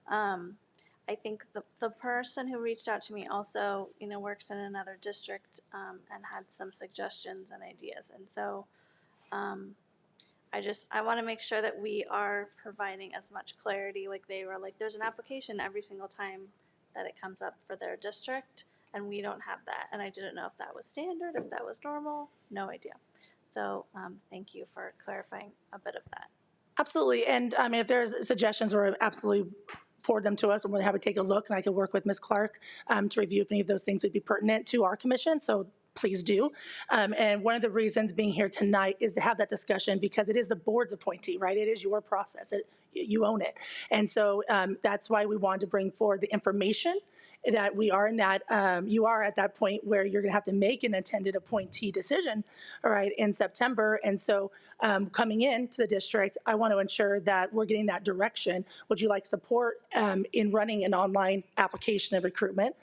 I think the person who reached out to me also, works in another district and had some suggestions and ideas. And so I want to make sure that we are providing as much clarity. Like they were like, there's an application every single time that it comes up for their district, and we don't have that. And I didn't know if that was standard, if that was normal, no idea. So thank you for clarifying a bit of that. Absolutely. And I mean, if there's suggestions, we're absolutely forward them to us, and we'll have to take a look, and I can work with Ms. Clark to review if any of those things would be pertinent to our commission. So please do. And one of the reasons being here tonight is to have that discussion, because it is the board's appointee, right? It is your process. You own it. And so that's why we wanted to bring forward the information that we are in that, you are at that point where you're going to have to make an intended appointee decision, all right, in September. And so coming into the district, I want to ensure that we're getting that direction. Would you like support in running an online application of recruitment?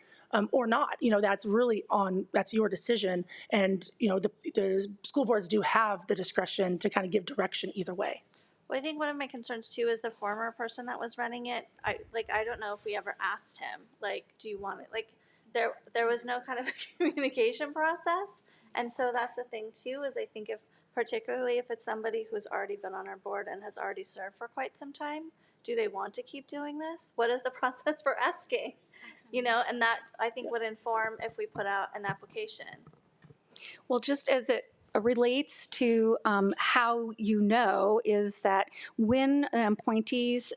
Or not, that's really that's your decision. And, the school boards do have the discretion to kind of give direction either way. Well, I think one of my concerns too is the former person that was running it. I don't know if we ever asked him, like, do you want it? Like, there was no kind of communication process. And so that's the thing too, is I think particularly if it's somebody who's already been on our board and has already served for quite some time, do they want to keep doing this? What is the process for asking? And that I think would inform if we put out an application. Well, just as it relates to how is that when an appointee's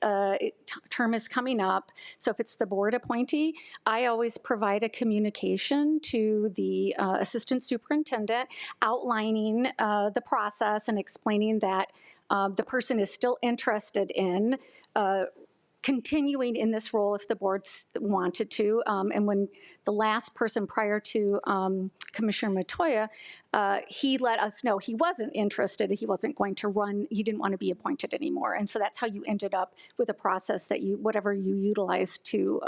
term is coming up, so if it's the board appointee, I always provide a communication to the assistant superintendent outlining the process and explaining that the person is still interested in continuing in this role if the board wanted to. And when the last person prior to Commissioner Matoya, he let us know he wasn't interested, he wasn't going to run, he didn't want to be appointed anymore. And so that's how you ended up with a process that whatever you utilized to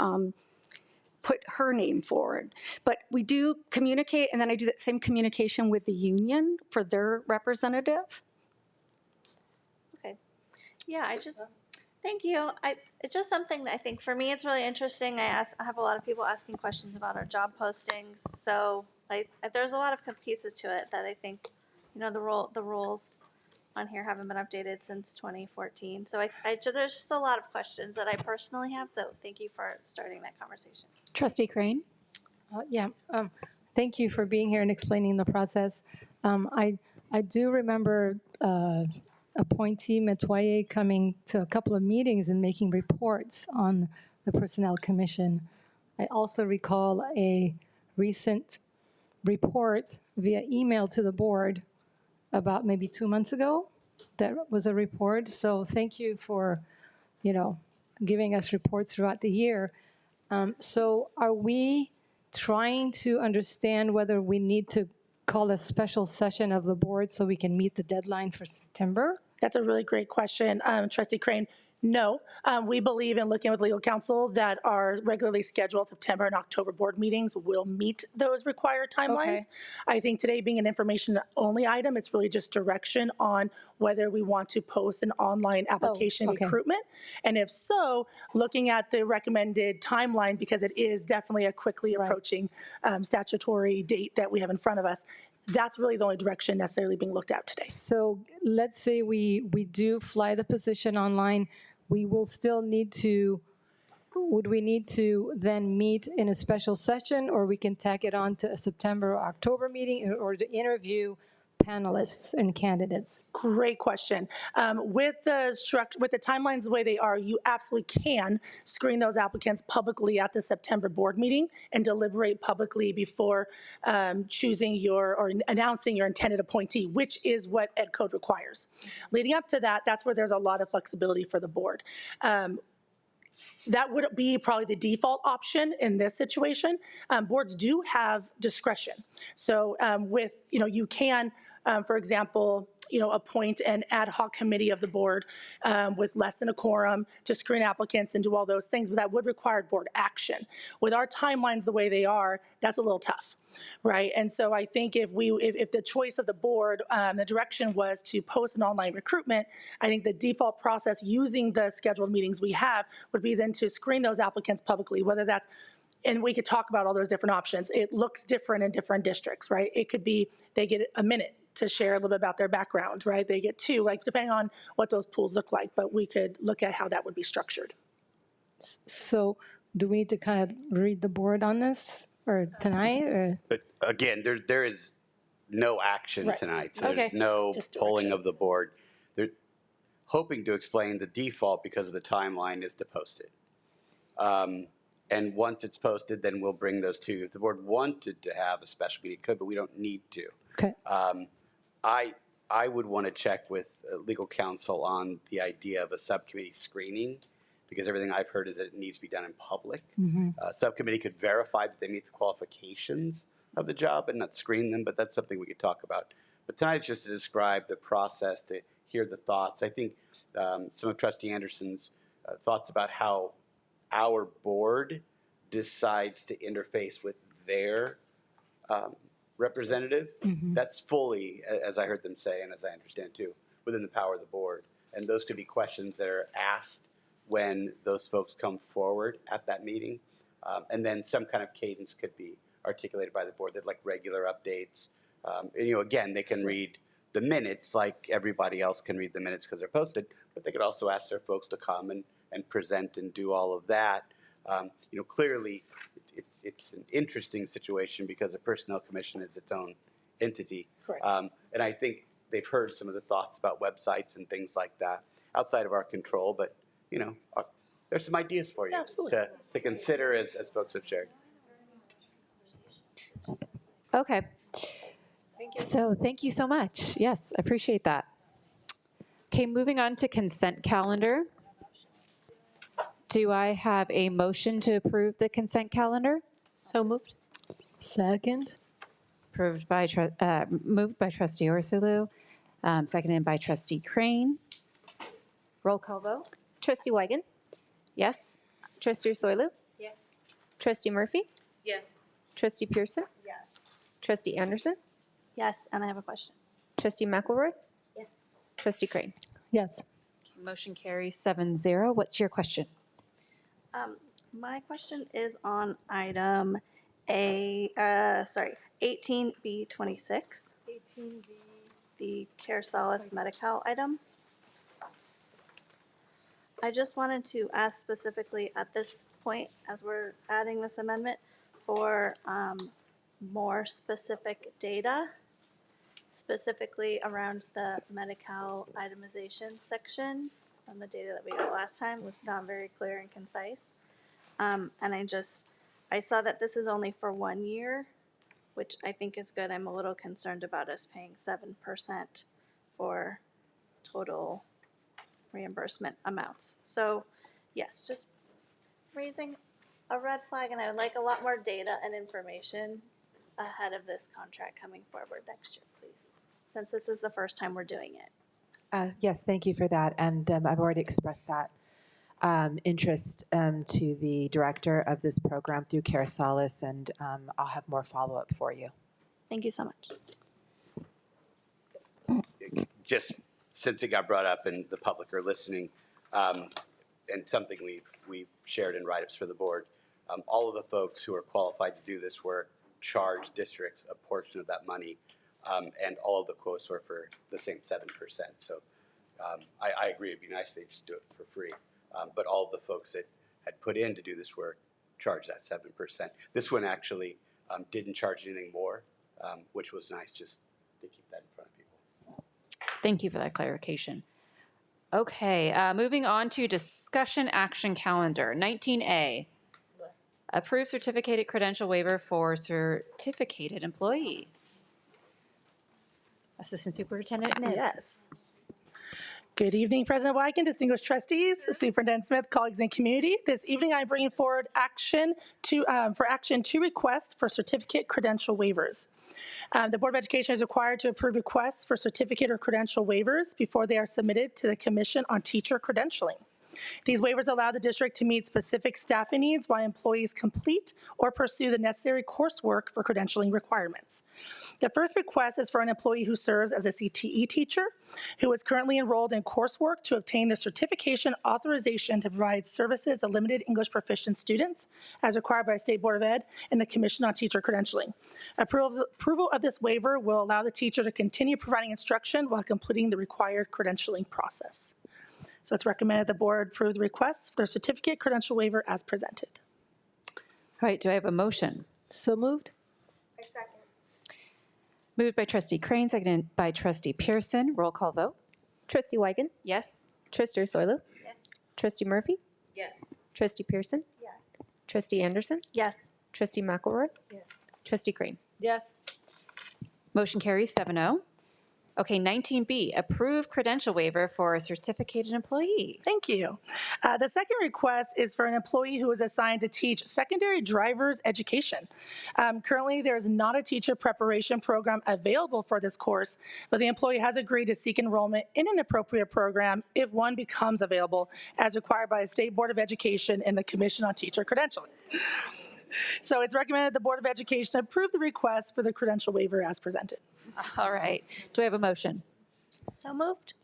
put her name forward. But we do communicate, and then I do that same communication with the union for their representative. Okay. Yeah, thank you. It's just something that I think for me it's really interesting. I have a lot of people asking questions about our job postings. So there's a lot of pieces to it that I think, the roles on here haven't been updated since 2014. So there's just a lot of questions that I personally have. So thank you for starting that conversation. Trustee Crane? Thank you for being here and explaining the process. I do remember appointee Metoyer coming to a couple of meetings and making reports on the Personnel Commission. I also recall a recent report via email to the board about maybe 2 months ago. That was a report. So thank you for, giving us reports throughout the year. So are we trying to understand whether we need to call a special session of the board so we can meet the deadline for September? That's a really great question, Trustee Crane. No, we believe in looking with legal counsel that our regularly scheduled September and October board meetings will meet those required timelines. Okay. I think today being an information-only item, it's really just direction on whether we want to post an online application recruitment. And if so, looking at the recommended timeline, because it is definitely a quickly approaching statutory date that we have in front of us, that's really the only direction necessarily being looked at today. So let's say we do fly the position online, we will still need to, would we need to then meet in a special session, or we can tack it on to a September or October meeting in order to interview panelists and candidates? Great question. With the timelines the way they are, you absolutely can screen those applicants publicly at the September board meeting and deliberate publicly before choosing or announcing your intended appointee, which is what Ed Code requires. Leading up to that, that's where there's a lot of flexibility for the board. That would be probably the default option in this situation. Boards do have discretion. So you can, for example, appoint an ad hoc committee of the board with less than a quorum to screen applicants and do all those things, but that would require board action. With our timelines the way they are, that's a little tough, right? And so I think if the choice of the board, the direction was to post an online recruitment, I think the default process using the scheduled meetings we have would be then to screen those applicants publicly, whether that's, and we could talk about all those different options. It looks different in different districts, right? It could be they get a minute to share a little bit about their background, right? They get 2, depending on what those pools look like, but we could look at how that would be structured. So do we need to kind of read the board on this or tonight? Or? But again, there is no action tonight, so there's no polling of the board. They're hoping to explain the default because of the timeline is to post it. And once it's posted, then we'll bring those to you. If the board wanted to have a special meeting, it could, but we don't need to. Okay. I would want to check with legal counsel on the idea of a subcommittee screening, because everything I've heard is that it needs to be done in public. Subcommittee could verify that they meet the qualifications of the job and not screen them, but that's something we could talk about. But tonight it's just to describe the process, to hear the thoughts. I think some of Trustee Anderson's thoughts about how our board decides to interface with their representative, that's fully, as I heard them say, and as I understand too, within the power of the board. And those could be questions that are asked when those folks come forward at that meeting. And then some kind of cadence could be articulated by the board, that like regular updates. And, again, they can read the minutes like everybody else can read the minutes because they're posted, but they could also ask their folks to come and present and do all of that. Clearly, it's an interesting situation because the Personnel Commission is its own entity. Correct. And I think they've heard some of the thoughts about websites and things like that outside of our control, but, there's some ideas for you to consider as folks have shared. Okay. So thank you so much. Yes, I appreciate that. Okay, moving on to consent calendar. Do I have a motion to approve the consent calendar? So moved. Second. Moved by trustee Orsulu, seconded by trustee Crane. Roll call vote? Trustee Wiegand? Yes? Trustee Soilu? Yes. Trustee Murphy? Yes. Trustee Pearson? Yes. Trustee Anderson? Yes, and I have a question. Trustee McElroy? Yes. Trustee Crane? Yes. Motion carries 7-0. What's your question? My question is on item 18B26. 18B. The Care Solace Medi-Cal item. I just wanted to ask specifically at this point, as we're adding this amendment, for more specific data, specifically around the Medi-Cal itemization section. And the data that we got last time was not very clear and concise. And I saw that this is only for 1 year, which I think is good. I'm a little concerned about us paying 7% for total reimbursement amounts. So yes, just raising a red flag, and I would like a lot more data and information ahead of this contract coming forward next year, please, since this is the first time we're doing it. Yes, thank you for that. And I've already expressed that interest to the director of this program through Care Solace, and I'll have more follow-up for you. Thank you so much. Just since it got brought up and the public are listening, and something we've shared in write-ups for the board, all of the folks who are qualified to do this work charge districts a portion of that money, and all of the quotes were for the same 7%. So I agree, it'd be nice if they just do it for free. But all of the folks that had put in to do this work charge that 7%. This one actually didn't charge anything more, which was nice, just to keep that in front of people. Thank you for that clarification. Okay, moving on to discussion action calendar. 19A, approve certificated credential waiver for certificated employee. Assistant Superintendent Nick. Yes. Good evening, President Wiegand, distinguished trustees, Superintendent Smith, colleagues, and community. This evening, I'm bringing forward for action two requests for certificate credential waivers. The Board of Education is required to approve requests for certificate or credential waivers before they are submitted to the Commission on Teacher Credentialing. These waivers allow the district to meet specific staffing needs while employees complete or pursue the necessary coursework for credentialing requirements. The first request is for an employee who serves as a CTE teacher who is currently enrolled in coursework to obtain the certification authorization to provide services to limited English proficient students as required by State Board of Ed and the Commission on Teacher Credentialing. Approval of this waiver will allow the teacher to continue providing instruction while completing the required credentialing process. So it's recommended the board approve the requests for their certificate credential waiver as presented. All right, do I have a motion? So moved. I second. Moved by trustee Crane, seconded by trustee Pearson. Roll call vote. Trustee Wiegand? Yes? Trustee Soilu? Yes. Trustee Murphy? Yes. Trustee Pearson? Yes. Trustee Anderson? Yes. Trustee McElroy? Yes. Trustee Crane? Yes. Motion carries 7-0. Okay, 19B, approve credential waiver for a certificated employee. Thank you. The second request is for an employee who is assigned to teach secondary driver's education. Currently, there is not a teacher preparation program available for this course, but the employee has agreed to seek enrollment in an appropriate program if one becomes available, as required by the State Board of Education and the Commission on Teacher Credentialing. So it's recommended the Board of Education approve the request for the credential waiver as presented. All right, do I have a motion? So moved.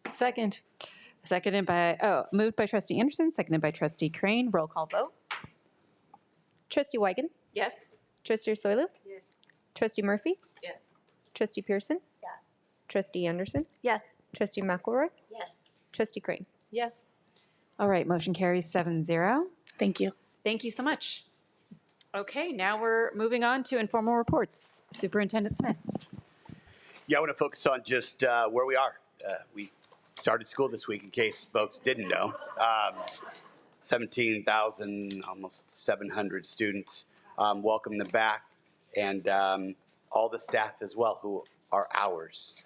Second. Moved by trustee Anderson, seconded by trustee Crane. Roll call vote. Trustee Wiegand? Yes? Trustee Soilu? Yes. Trustee Murphy? Yes. Trustee Pearson? Yes. Trustee Anderson? Yes. Trustee McElroy? Yes. Trustee Crane? Yes. All right, motion carries 7-0. Thank you. Thank you so much. Okay, now we're moving on to informal reports. Superintendent Smith. Yeah, I want to focus on just where we are. We started school this week, in case folks didn't know. 17,000, almost 700 students. Welcome them back, and all the staff as well who are ours.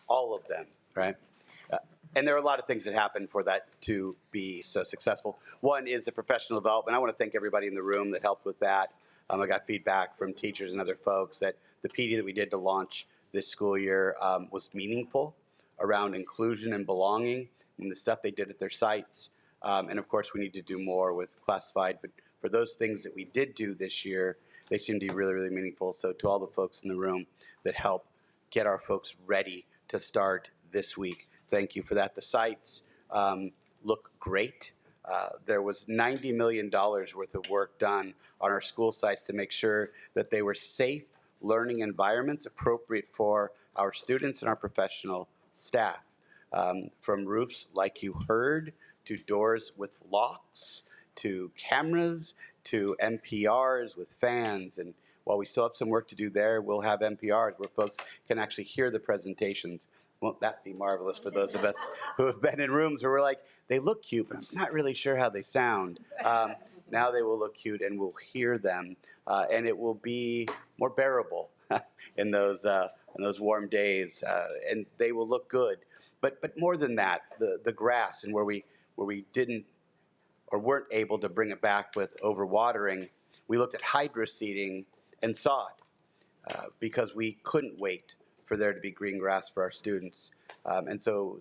All of them, right? And there are a lot of things that happen for that to be so successful. One is the professional development. I want to thank everybody in the room that helped with that. I got feedback from teachers and other folks that the PD that we did to launch this school year was meaningful around inclusion and belonging and the stuff they did at their sites. And of course, we need to do more with classified. But for those things that we did do this year, they seem to be really, really meaningful. So to all the folks in the room that help get our folks ready to start this week, thank you for that. The sites look great. There was $90 million worth of work done on our school sites to make sure that they were safe learning environments appropriate for our students and our professional staff. From roofs, like you heard, to doors with locks, to cameras, to NPRs with fans. And while we still have some work to do there, we'll have NPRs where folks can actually hear the presentations. Won't that be marvelous for those of us who have been in rooms where we're like, they look cute, but I'm not really sure how they sound. Now they will look cute and we'll hear them, and it will be more bearable in those warm days, and they will look good. But more than that, the grass and where we didn't or weren't able to bring it back with overwatering, we looked at hydro seeding and sod because we couldn't wait for there to be green grass for our students. And so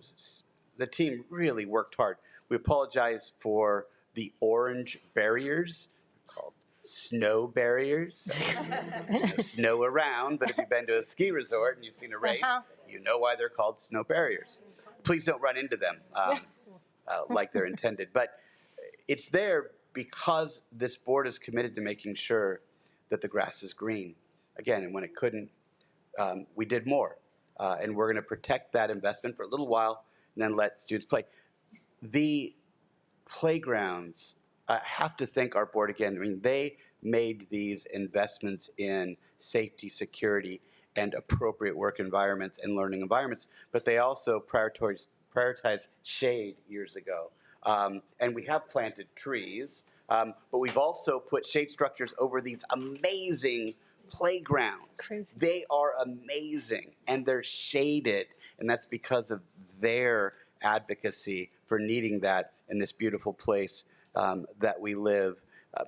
the team really worked hard. We apologize for the orange barriers called snow barriers. There's no snow around, but if you've been to a ski resort and you've seen a race, you know why they're called snow barriers. Please don't run into them like they're intended. But it's there because this board is committed to making sure that the grass is green. Again, and when it couldn't, we did more. And we're going to protect that investment for a little while and then let students play. The playgrounds, I have to thank our board again. I mean, they made these investments in safety, security, and appropriate work environments and learning environments, but they also prioritized shade years ago. And we have planted trees, but we've also put shade structures over these amazing playgrounds. Crazy. They are amazing, and they're shaded, and that's because of their advocacy for needing that in this beautiful place that we live.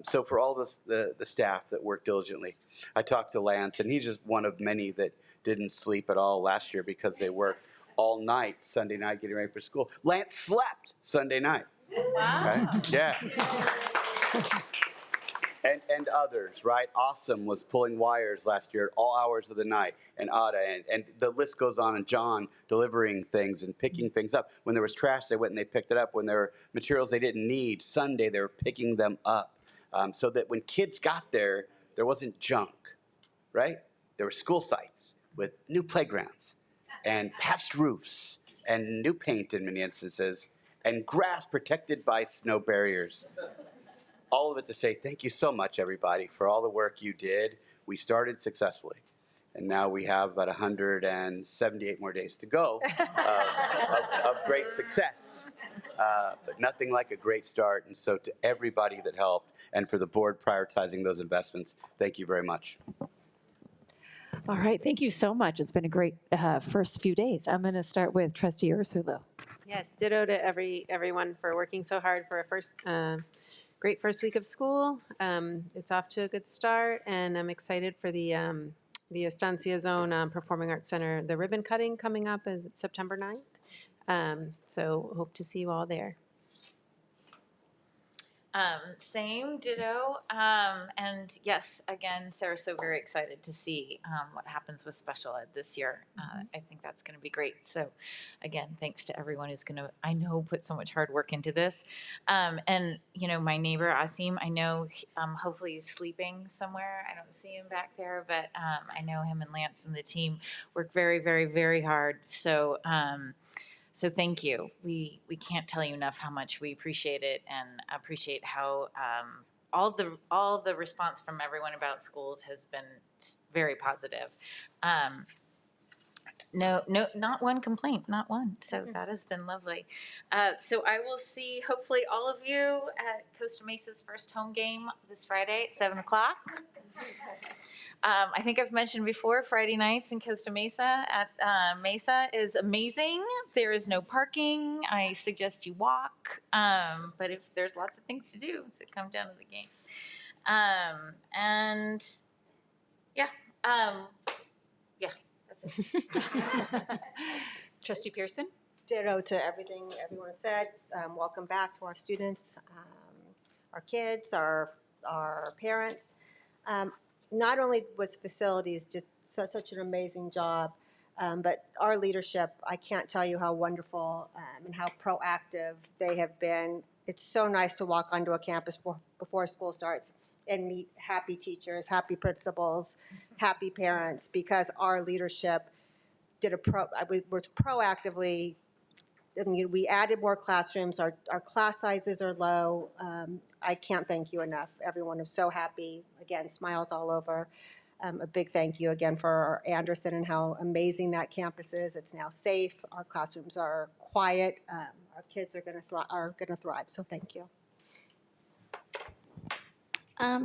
So for all the staff that work diligently, I talked to Lance, and he's just one of many that didn't sleep at all last year because they worked all night, Sunday night, getting ready for school. Lance slept Sunday night. Wow. Okay? Yeah. And others, right? Awesome was pulling wires last year at all hours of the night, and Ada, and the list goes on, and John delivering things and picking things up. When there was trash, they went and they picked it up. When there were materials they didn't need, Sunday they were picking them up. So that when kids got there, there wasn't junk, right? There were school sites with new playgrounds and patched roofs and new paint in many instances and grass protected by snow barriers. All of it to say thank you so much, everybody, for all the work you did. We started successfully, and now we have about 178 more days to go of great success. But nothing like a great start, and so to everybody that helped, and for the board prioritizing those investments, thank you very much. All right, thank you so much. It's been a great first few days. I'm going to start with Trustee Ursulo. Yes, ditto to everyone for working so hard for a great first week of school. It's off to a good start, and I'm excited for the Estancia Zone Performing Arts Center. The ribbon cutting coming up is September 9th. So hope to see you all there. Same, ditto. And yes, again, Sarah's so very excited to see what happens with special ed this year. I think that's going to be great. So again, thanks to everyone who's going to, I know, put so much hard work into this. And, you know, my neighbor, Asim, I know hopefully he's sleeping somewhere. I don't see him back there, but I know him and Lance and the team work very, very, very hard. So, so thank you. We can't tell you enough how much we appreciate it and appreciate how all the response from everyone about schools has been very positive. No, not one complaint, not one. So that has been lovely. So I will see hopefully all of you at Costa Mesa's first home game this Friday at 7 o'clock. I think I've mentioned before, Friday nights in Costa Mesa at Mesa is amazing. There is no parking. I suggest you walk. But if there's lots of things to do, so come down to the game. And yeah, that's it. Trustee Pearson? Ditto to everything everyone said. Welcome back to our students, our kids, our parents. Not only was facilities just such an amazing job, but our leadership, I can't tell you how wonderful and how proactive they have been. It's so nice to walk onto a campus before school starts and meet happy teachers, happy principals, happy parents, because our leadership was proactively. I mean, we added more classrooms. Our class sizes are low. I can't thank you enough. Everyone is so happy. Again, smiles all over. A big thank you again for Anderson and how amazing that campus is. It's now safe. Our classrooms are quiet. Our kids are going to thrive. So thank you.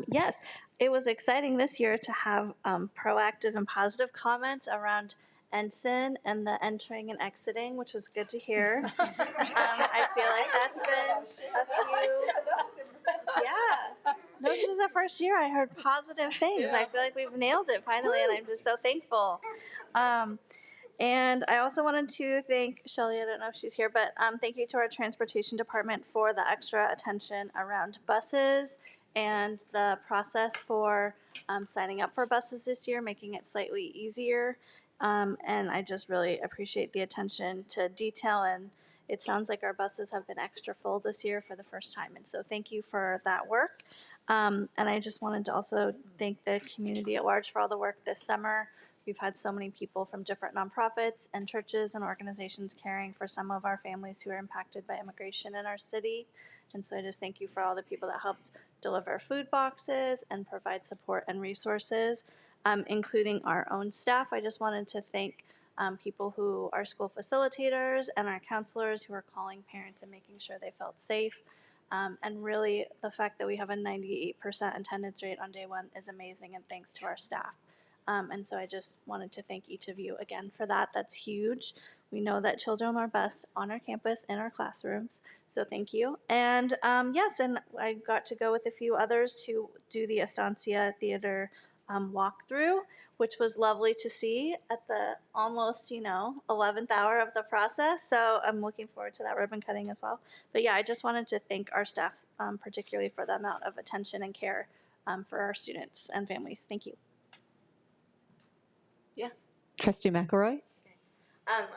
Yes, it was exciting this year to have proactive and positive comments around Ensign and the entering and exiting, which was good to hear. I feel like that's been a few. Yeah. No, this is the first year I heard positive things. I feel like we've nailed it finally, and I'm just so thankful. And I also wanted to thank Shelly, I don't know if she's here, but thank you to our transportation department for the extra attention around buses and the process for signing up for buses this year, making it slightly easier. And I just really appreciate the attention to detail, and it sounds like our buses have been extra full this year for the first time, and so thank you for that work. And I just wanted to also thank the community at large for all the work this summer. We've had so many people from different nonprofits and churches and organizations caring for some of our families who are impacted by immigration in our city. And so I just thank you for all the people that helped deliver food boxes and provide support and resources. Including our own staff. I just wanted to thank people who are school facilitators and our counselors who are calling parents and making sure they felt safe. And really, the fact that we have a 98% attendance rate on day one is amazing, and thanks to our staff. And so I just wanted to thank each of you again for that. That's huge. We know that children are best on our campus, in our classrooms, so thank you. And yes, and I got to go with a few others to do the Estancia Theater walkthrough, which was lovely to see at the almost, 11th hour of the process. So I'm looking forward to that ribbon cutting as well. But yeah, I just wanted to thank our staff, particularly for the amount of attention and care for our students and families. Thank you. Yeah. Trustee McElroy?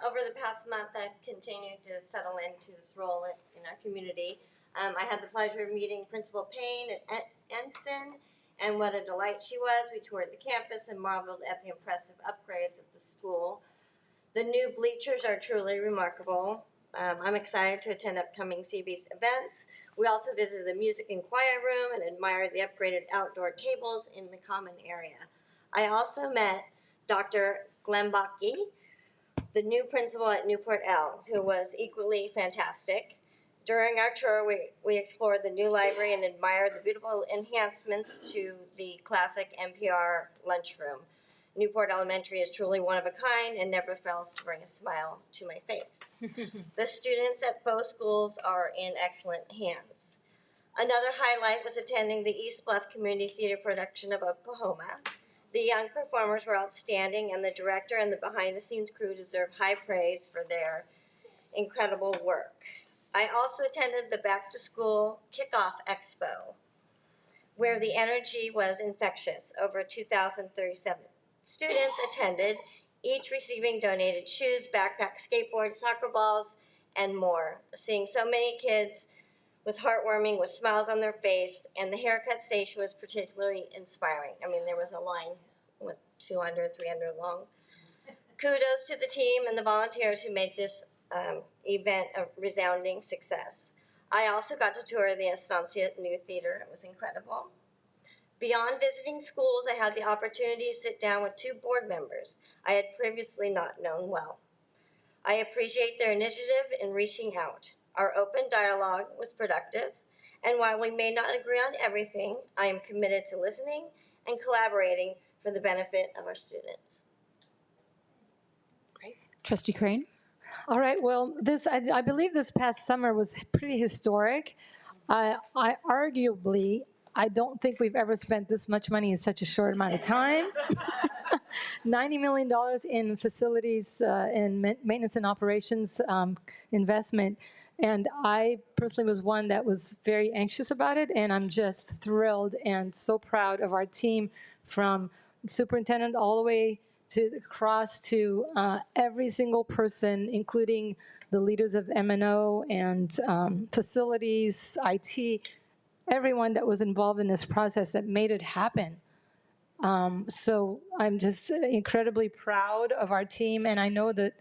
Over the past month, I've continued to settle into this role in our community. I had the pleasure of meeting Principal Payne at Ensign, and what a delight she was. We toured the campus and marveled at the impressive upgrades of the school. The new bleachers are truly remarkable. I'm excited to attend upcoming CB's events. We also visited the music and choir room and admired the upgraded outdoor tables in the common area. I also met Dr. Glembaki, the new principal at Newport-L, who was equally fantastic. During our tour, we explored the new library and admired the beautiful enhancements to the classic NPR lunchroom. Newport Elementary is truly one of a kind and never fails to bring a smile to my face. The students at both schools are in excellent hands. Another highlight was attending the East Bluff Community Theater production of Oklahoma. The young performers were outstanding, and the director and the behind-the-scenes crew deserve high praise for their incredible work. I also attended the Back to School Kickoff Expo, where the energy was infectious. Over 2,037 students attended, each receiving donated shoes, backpacks, skateboards, soccer balls, and more. Seeing so many kids was heartwarming, with smiles on their face, and the haircut station was particularly inspiring. I mean, there was a line with 200, 300 long. Kudos to the team and the volunteers who made this event a resounding success. I also got to tour the Estancia new theater. It was incredible. Beyond visiting schools, I had the opportunity to sit down with 2 board members I had previously not known well. I appreciate their initiative in reaching out. Our open dialogue was productive, and while we may not agree on everything, I am committed to listening and collaborating for the benefit of our students. Trustee Crane? All right, well, I believe this past summer was pretty historic. I don't think we've ever spent this much money in such a short amount of time. $90 million in facilities and maintenance and operations investment. And I personally was one that was very anxious about it, and I'm just thrilled and so proud of our team, from superintendent all the way across to every single person, including the leaders of M&O and facilities, IT, everyone that was involved in this process that made it happen. So I'm just incredibly proud of our team, and I know that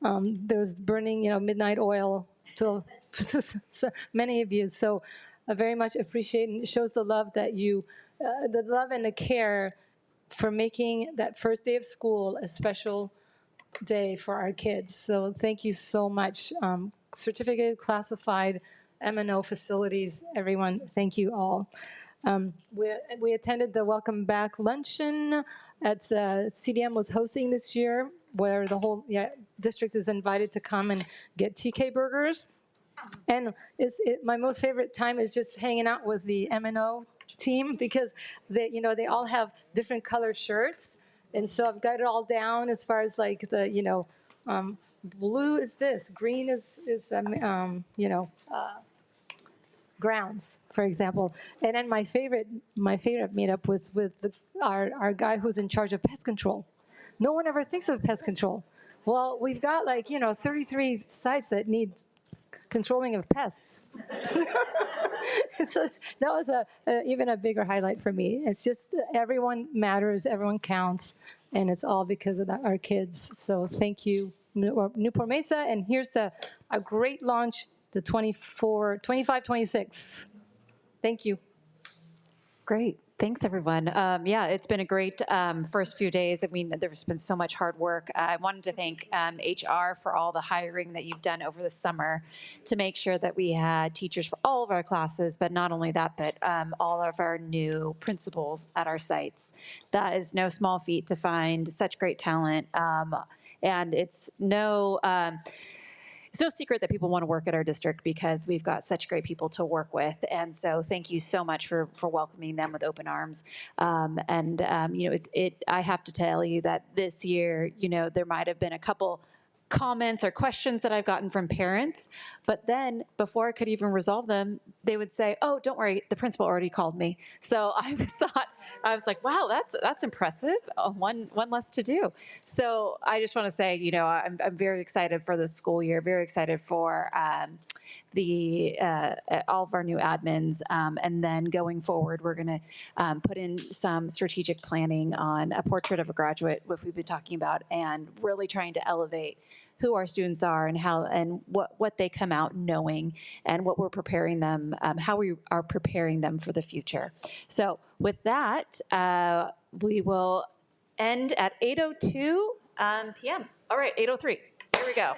there's burning, midnight oil to many of you. So I very much appreciate, and it shows the love that the love and the care for making that first day of school a special day for our kids. So thank you so much. Certificate, classified, M&O facilities, everyone, thank you all. We attended the Welcome Back Luncheon at CDM was hosting this year, where the whole district is invited to come and get TK burgers. And my most favorite time is just hanging out with the M&O team, because they all have different colored shirts. And so I've got it all down as far as like the, blue is this, green is grounds, for example. And then my favorite meetup was with our guy who's in charge of pest control. No one ever thinks of pest control. Well, we've got 33 sites that need controlling of pests. So that was even a bigger highlight for me. It's just everyone matters, everyone counts, and it's all because of our kids. So thank you, Newport-Mesa, and here's a great launch, the 25-26. Thank you. Great. Thanks, everyone. It's been a great first few days. I mean, there's been so much hard work. I wanted to thank HR for all the hiring that you've done over the summer to make sure that we had teachers for all of our classes, but not only that, but all of our new principals at our sites. That is no small feat to find such great talent. And it's no secret that people want to work at our district, because we've got such great people to work with. And so thank you so much for welcoming them with open arms. I have to tell you that this year, there might have been a couple comments or questions that I've gotten from parents, but then before I could even resolve them, they would say, "Oh, don't worry, the principal already called me." So I was like, wow, that's impressive. One less to do. So I just want to say, I'm very excited for the school year, very excited for all of our new admins, and then going forward, we're going to put in some strategic planning on a portrait of a graduate, which we've been talking about, and really trying to elevate who our students are and how and what they come out knowing, and what we're preparing them, how we are preparing them for the future. So with that, we will end at 8:02 p.m. All right, 8:03. Here we go.